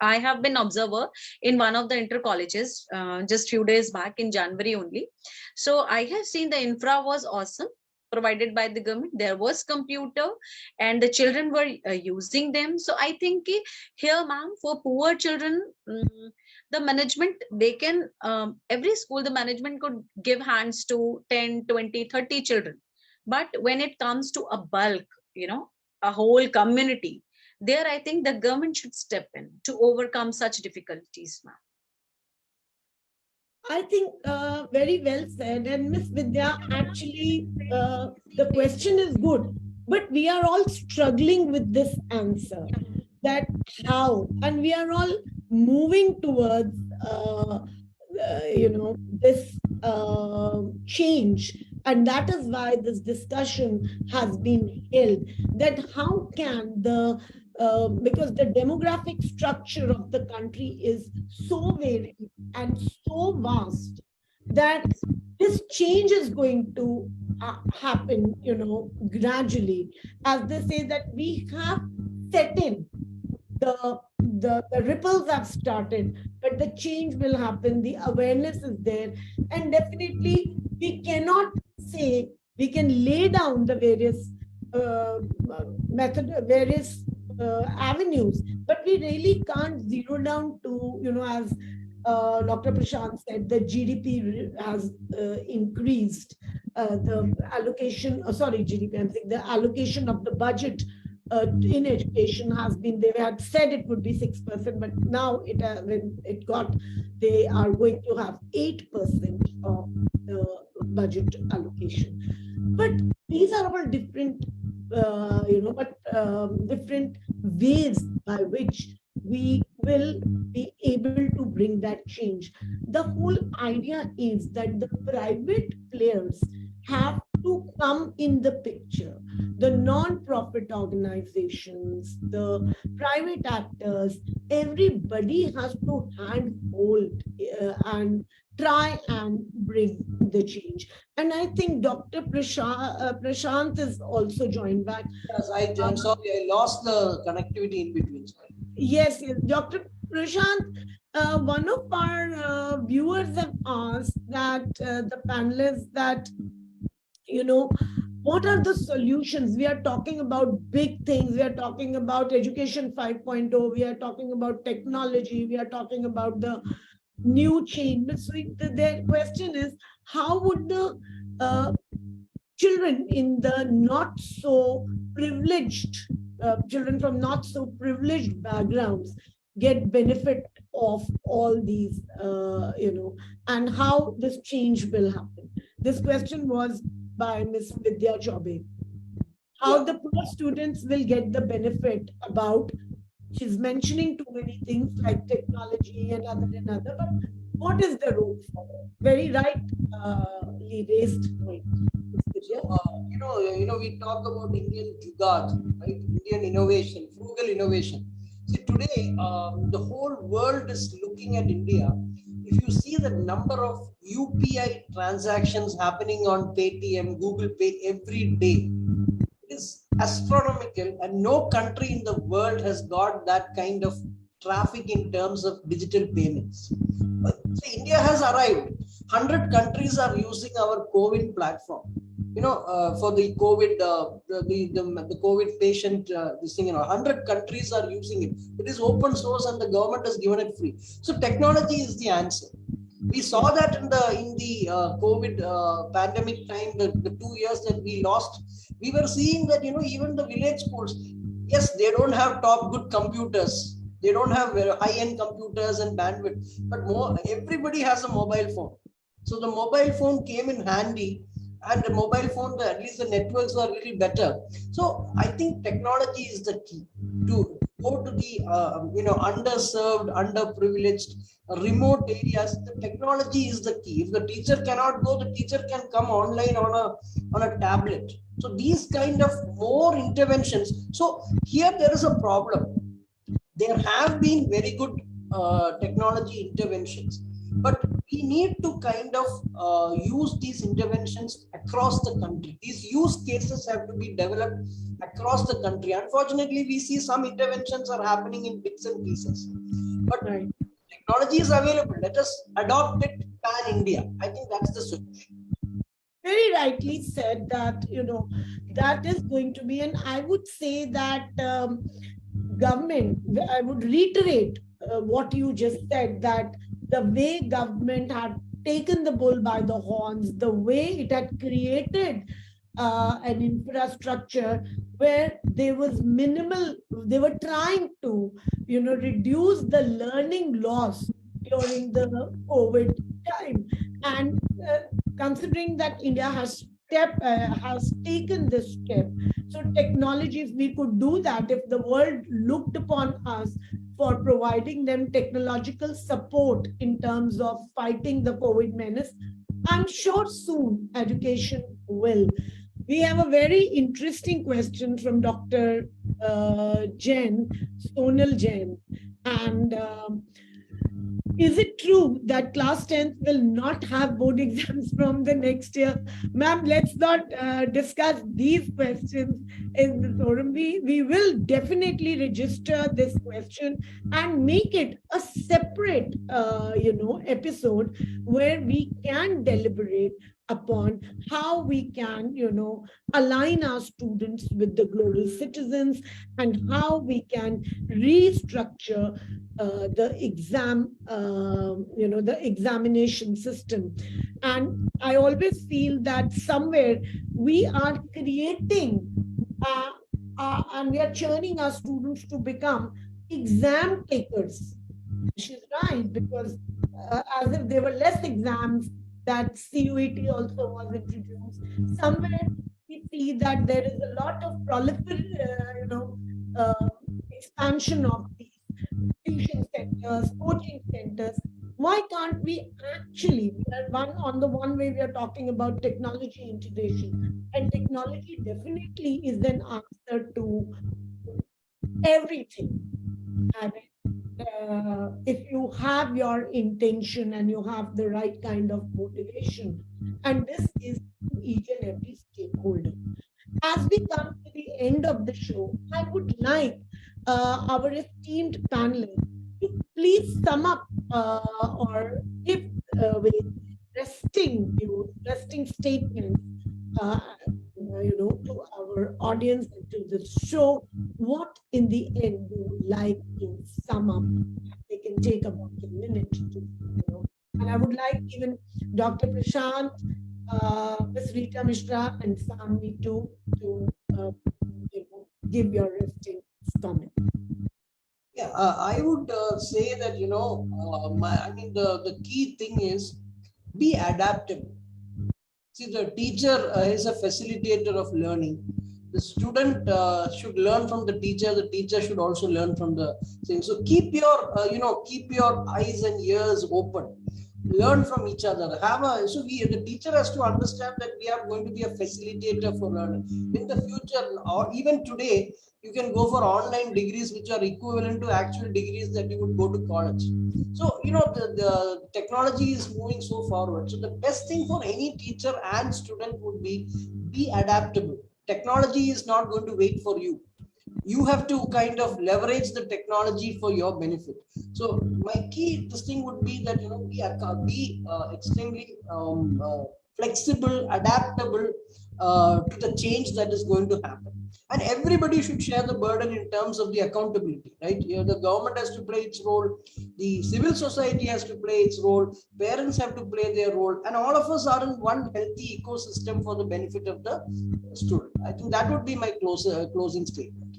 I have been observer in one of the inter colleges just few days back in January only. So I have seen the infra was awesome, provided by the government. There was computer and the children were using them. So I think here, ma'am, for poor children, the management, they can, every school, the management could give hands to 10, 20, 30 children. But when it comes to a bulk, a whole community, there I think the government should step in to overcome such difficulties, ma'am. I think very well said. And Miss Vidya, actually, the question is good, but we are all struggling with this answer, that how, and we are all moving towards, this change. And that is why this discussion has been held, that how can because the demographic structure of the country is so varied and so vast that this change is going to happen, gradually. As they say that we have set in, the ripples have started, but the change will happen, the awareness is there, and definitely we cannot say, we can lay down the various avenues, but we really can't zero down to, as Dr. Prashant said, the GDP has increased, the allocation, GDP, I'm saying the allocation of the budget in education has been, they had said it would be 6%, but now when it got, they are going to have 8% of the budget allocation. But these are all different, different ways by which we will be able to bring that change. The whole idea is that the private players have to come in the picture. The non-profit organizations, the private actors, everybody has to handhold and try and bring the change. And I think Dr. Prashant is also joined back. Yes, I'm sorry, I lost the connectivity in between. Sorry. Yes, Dr. Prashant, one of our viewers have asked that the panelists that, what are the solutions? We are talking about big things. We are talking about education 5.0. We are talking about technology. We are talking about the new change. So their question is, how would the children in the not so privileged, children from not so privileged backgrounds get benefit of all these, and how this change will happen? This question was by Ms. Vidya Chaube. how the poor students will get the benefit about, she's mentioning too many things like technology and other, but what is the role for it? Very rightly raised point. We talk about Indian jugaad, right? Indian innovation, frugal innovation. See, today, the whole world is looking at India. If you see the number of UPI transactions happening on Paytm, Google Pay every day, it is astronomical, and no country in the world has got that kind of traffic in terms of digital payments. So India has arrived. 100 countries are using our COVID platform. For the COVID, the COVID patient, this thing, 100 countries are using it. It is open source, and the government has given it free. So technology is the answer. We saw that in the COVID pandemic time, the 2 years that we lost. We were seeing that even the village schools, yes, they don't have top good computers. They don't have high-end computers and bandwidth, but everybody has a mobile phone. So the mobile phone came in handy, and the mobile phone, at least the networks are a little better. So I think technology is the key to go to the underserved, underprivileged, remote areas. The technology is the key. If the teacher cannot go, the teacher can come online on a tablet. So these kind of more interventions. So here there is a problem. There have been very good technology interventions, but we need to kind of use these interventions across the country. These use cases have to be developed across the country. Unfortunately, we see some interventions are happening in bits and pieces, but technology is available. Let us adopt it pan-India. I think that's the solution. Very rightly said that, that is going to be, and I would say that government, I would reiterate what you just said, that the way government had taken the bull by the horns, the way it had created an infrastructure where there was minimal, they were trying to, reduce the learning loss during the COVID time. And considering that India has taken this step. So technology, if we could do that, if the world looked upon us for providing them technological support in terms of fighting the COVID menace, I'm sure soon education will. We have a very interesting question from Dr. Jain, Sonal Jain. And is it true that class 10th will not have board exams from the next year? Ma'am, let's not discuss these questions in the forum. We will definitely register this question and make it a separate, episode where we can deliberate upon how we can, align our students with the global citizens, and how we can restructure the examination system. And I always feel that somewhere we are creating and we are churning our students to become exam takers. She's right, because as if there were less exams, that CUET also was introduced. Somewhere we see that there is a lot of expansion of these tuition centers, coaching centers. Why can't we actually, on the one way we are talking about technology integration, and technology definitely is an answer to everything. And if you have your intention and you have the right kind of motivation, and this is each and every stakeholder. As we come to the end of the show, I would like our esteemed panelists to please sum up or give with resting statements to our audience and to the show, what in the end you would like to sum up. They can take about a minute to, and I would like even Dr. Prashant, Ms. Rita Mishra, and Sanvi to give your resting comment. Yeah, I would say that, the key thing is be adaptable. See, the teacher is a facilitator of learning. The student should learn from the teacher should also learn from the thing. So keep your eyes and ears open. Learn from each other. The teacher has to understand that we are going to be a facilitator for learning. In the future, or even today, you can go for online degrees which are equivalent to actual degrees that you would go to college. So, the technology is moving so forward. So the best thing for any teacher and student would be adaptable. Technology is not going to wait for you. You have to kind of leverage the technology for your benefit. So my key thing would be that be extremely flexible, adaptable to the change that is going to happen. And everybody should share the burden in terms of the accountability, right? The government has to play its role, the civil society has to play its role, parents have to play their role, and all of us are in one healthy ecosystem for the benefit of the student. I think that would be my closing statement.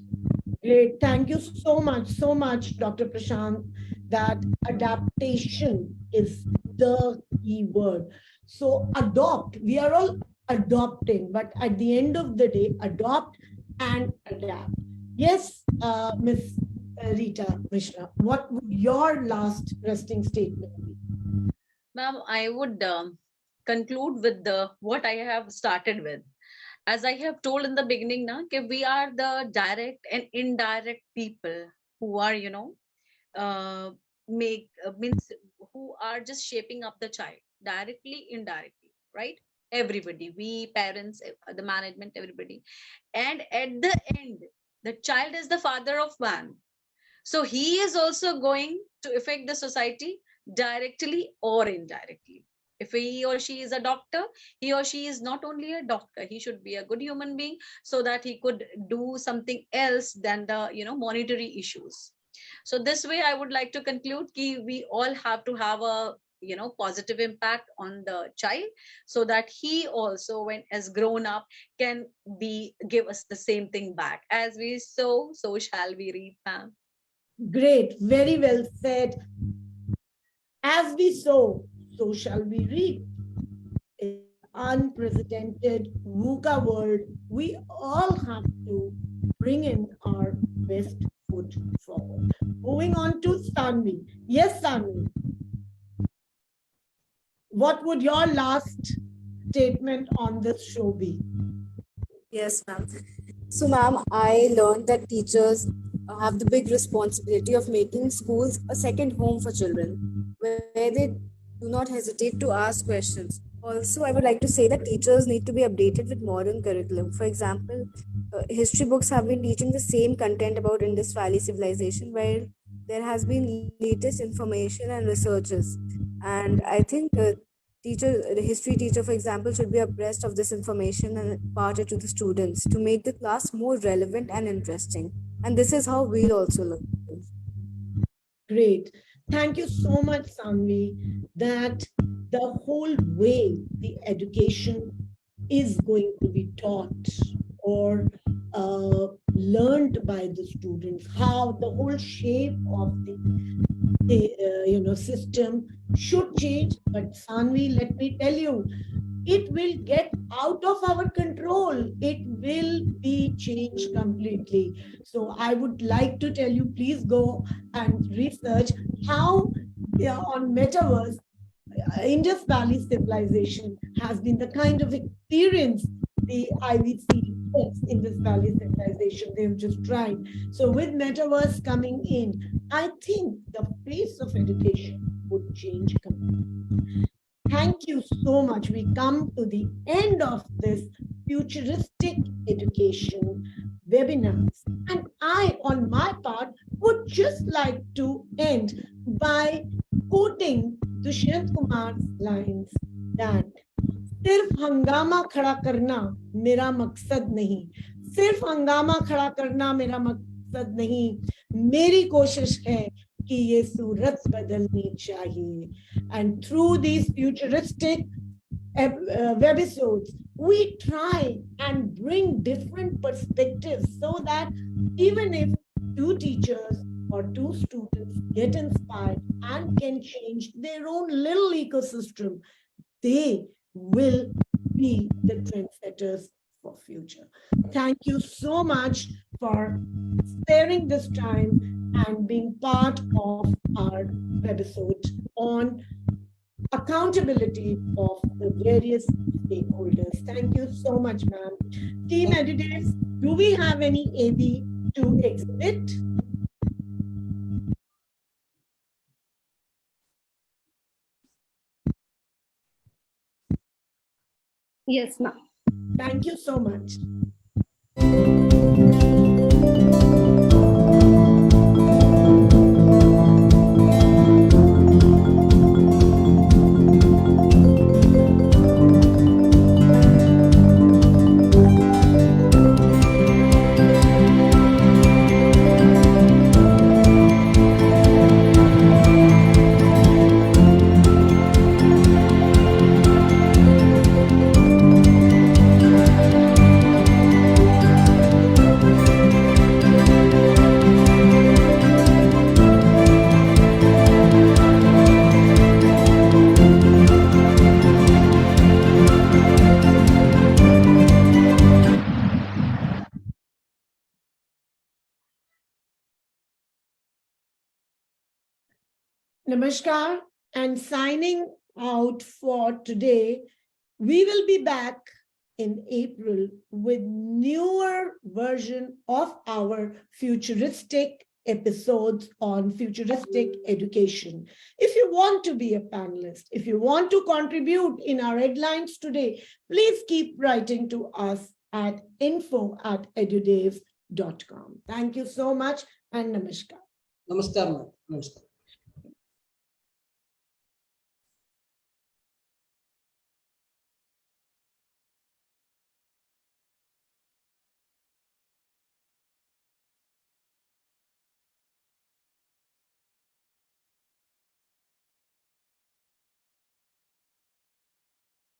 Great. Thank you so much, Dr. Prashant, that adaptation is the key word. So adopt, we are all adopting, but at the end of the day, adopt and adapt. Yes, Ms. Rita Mishra, what would your last resting statement be? Ma'am, I would conclude with what I have started with. As I have told in the beginning, we are the direct and indirect people who are, means who are just shaping up the child directly, indirectly, right? Everybody, we parents, the management, everybody. And at the end, the child is the father of man. So he is also going to affect the society directly or indirectly. If he or she is a doctor, he or she is not only a doctor, he should be a good human being so that he could do something else than the monetary issues. So this way I would like to conclude that we all have to have a positive impact on the child so that he also, when as grown up, can give us the same thing back. As we sow, so shall we reap, ma'am. Great, very well said. As we sow, so shall we reap. In unprecedented VUCA world, we all have to bring in our best foot forward. Moving on to Sanvi. Yes, Sanvi. What would your last statement on this show be? Yes, ma'am. So, ma'am, I learned that teachers have the big responsibility of making schools a second home for children, where they do not hesitate to ask questions. Also, I would like to say that teachers need to be updated with modern curriculum. For example, history books have been teaching the same content about Indus Valley civilization, while there has been latest information and researches. And I think the history teacher, for example, should be abreast of this information and impart it to the students to make the class more relevant and interesting. And this is how we'll also learn. Great. Thank you so much, Sanvi, that the whole way the education is going to be taught or learned by the students, how the whole shape of the system should change. But Sanvi, let me tell you, it will get out of our control. It will be changed completely. So I would like to tell you, please go and research how on metaverse, Indus Valley civilization has been the kind of experience the IVC gets in this Valley civilization. They've just tried. So with metaverse coming in, I think the face of education would change completely. Thank you so much. We come to the end of this futuristic education webinars. And I, on my part, would just like to end by quoting Dushyant Kumar's lines that सिर्फ हंगामा खड़ा करना मेरा मकसद नहीं, सिर्फ हंगामा खड़ा करना मेरा मकसद नहीं, मेरी कोशिश है कि ये सूरत बदलनी चाहिए. And through these futuristic webisodes, we try and bring different perspectives so that even if two teachers or two students get inspired and can change their own little ecosystem, they will be the trendsetters for future. Thank you so much for sparing this time and being part of our webisode on accountability of the various stakeholders. Thank you so much, ma'am. Team Edudevs, do we have any AV to exhibit? Yes, ma'am. Thank you so much. Namaskar, and signing out for today. We will be back in April with newer version of our futuristic episodes on futuristic education. If you want to be a panelist, if you want to contribute in our headlines today, please keep writing to us at info@edudevs.com. Thank you so much and namaskar. Namaskar, ma'am. Namaskar.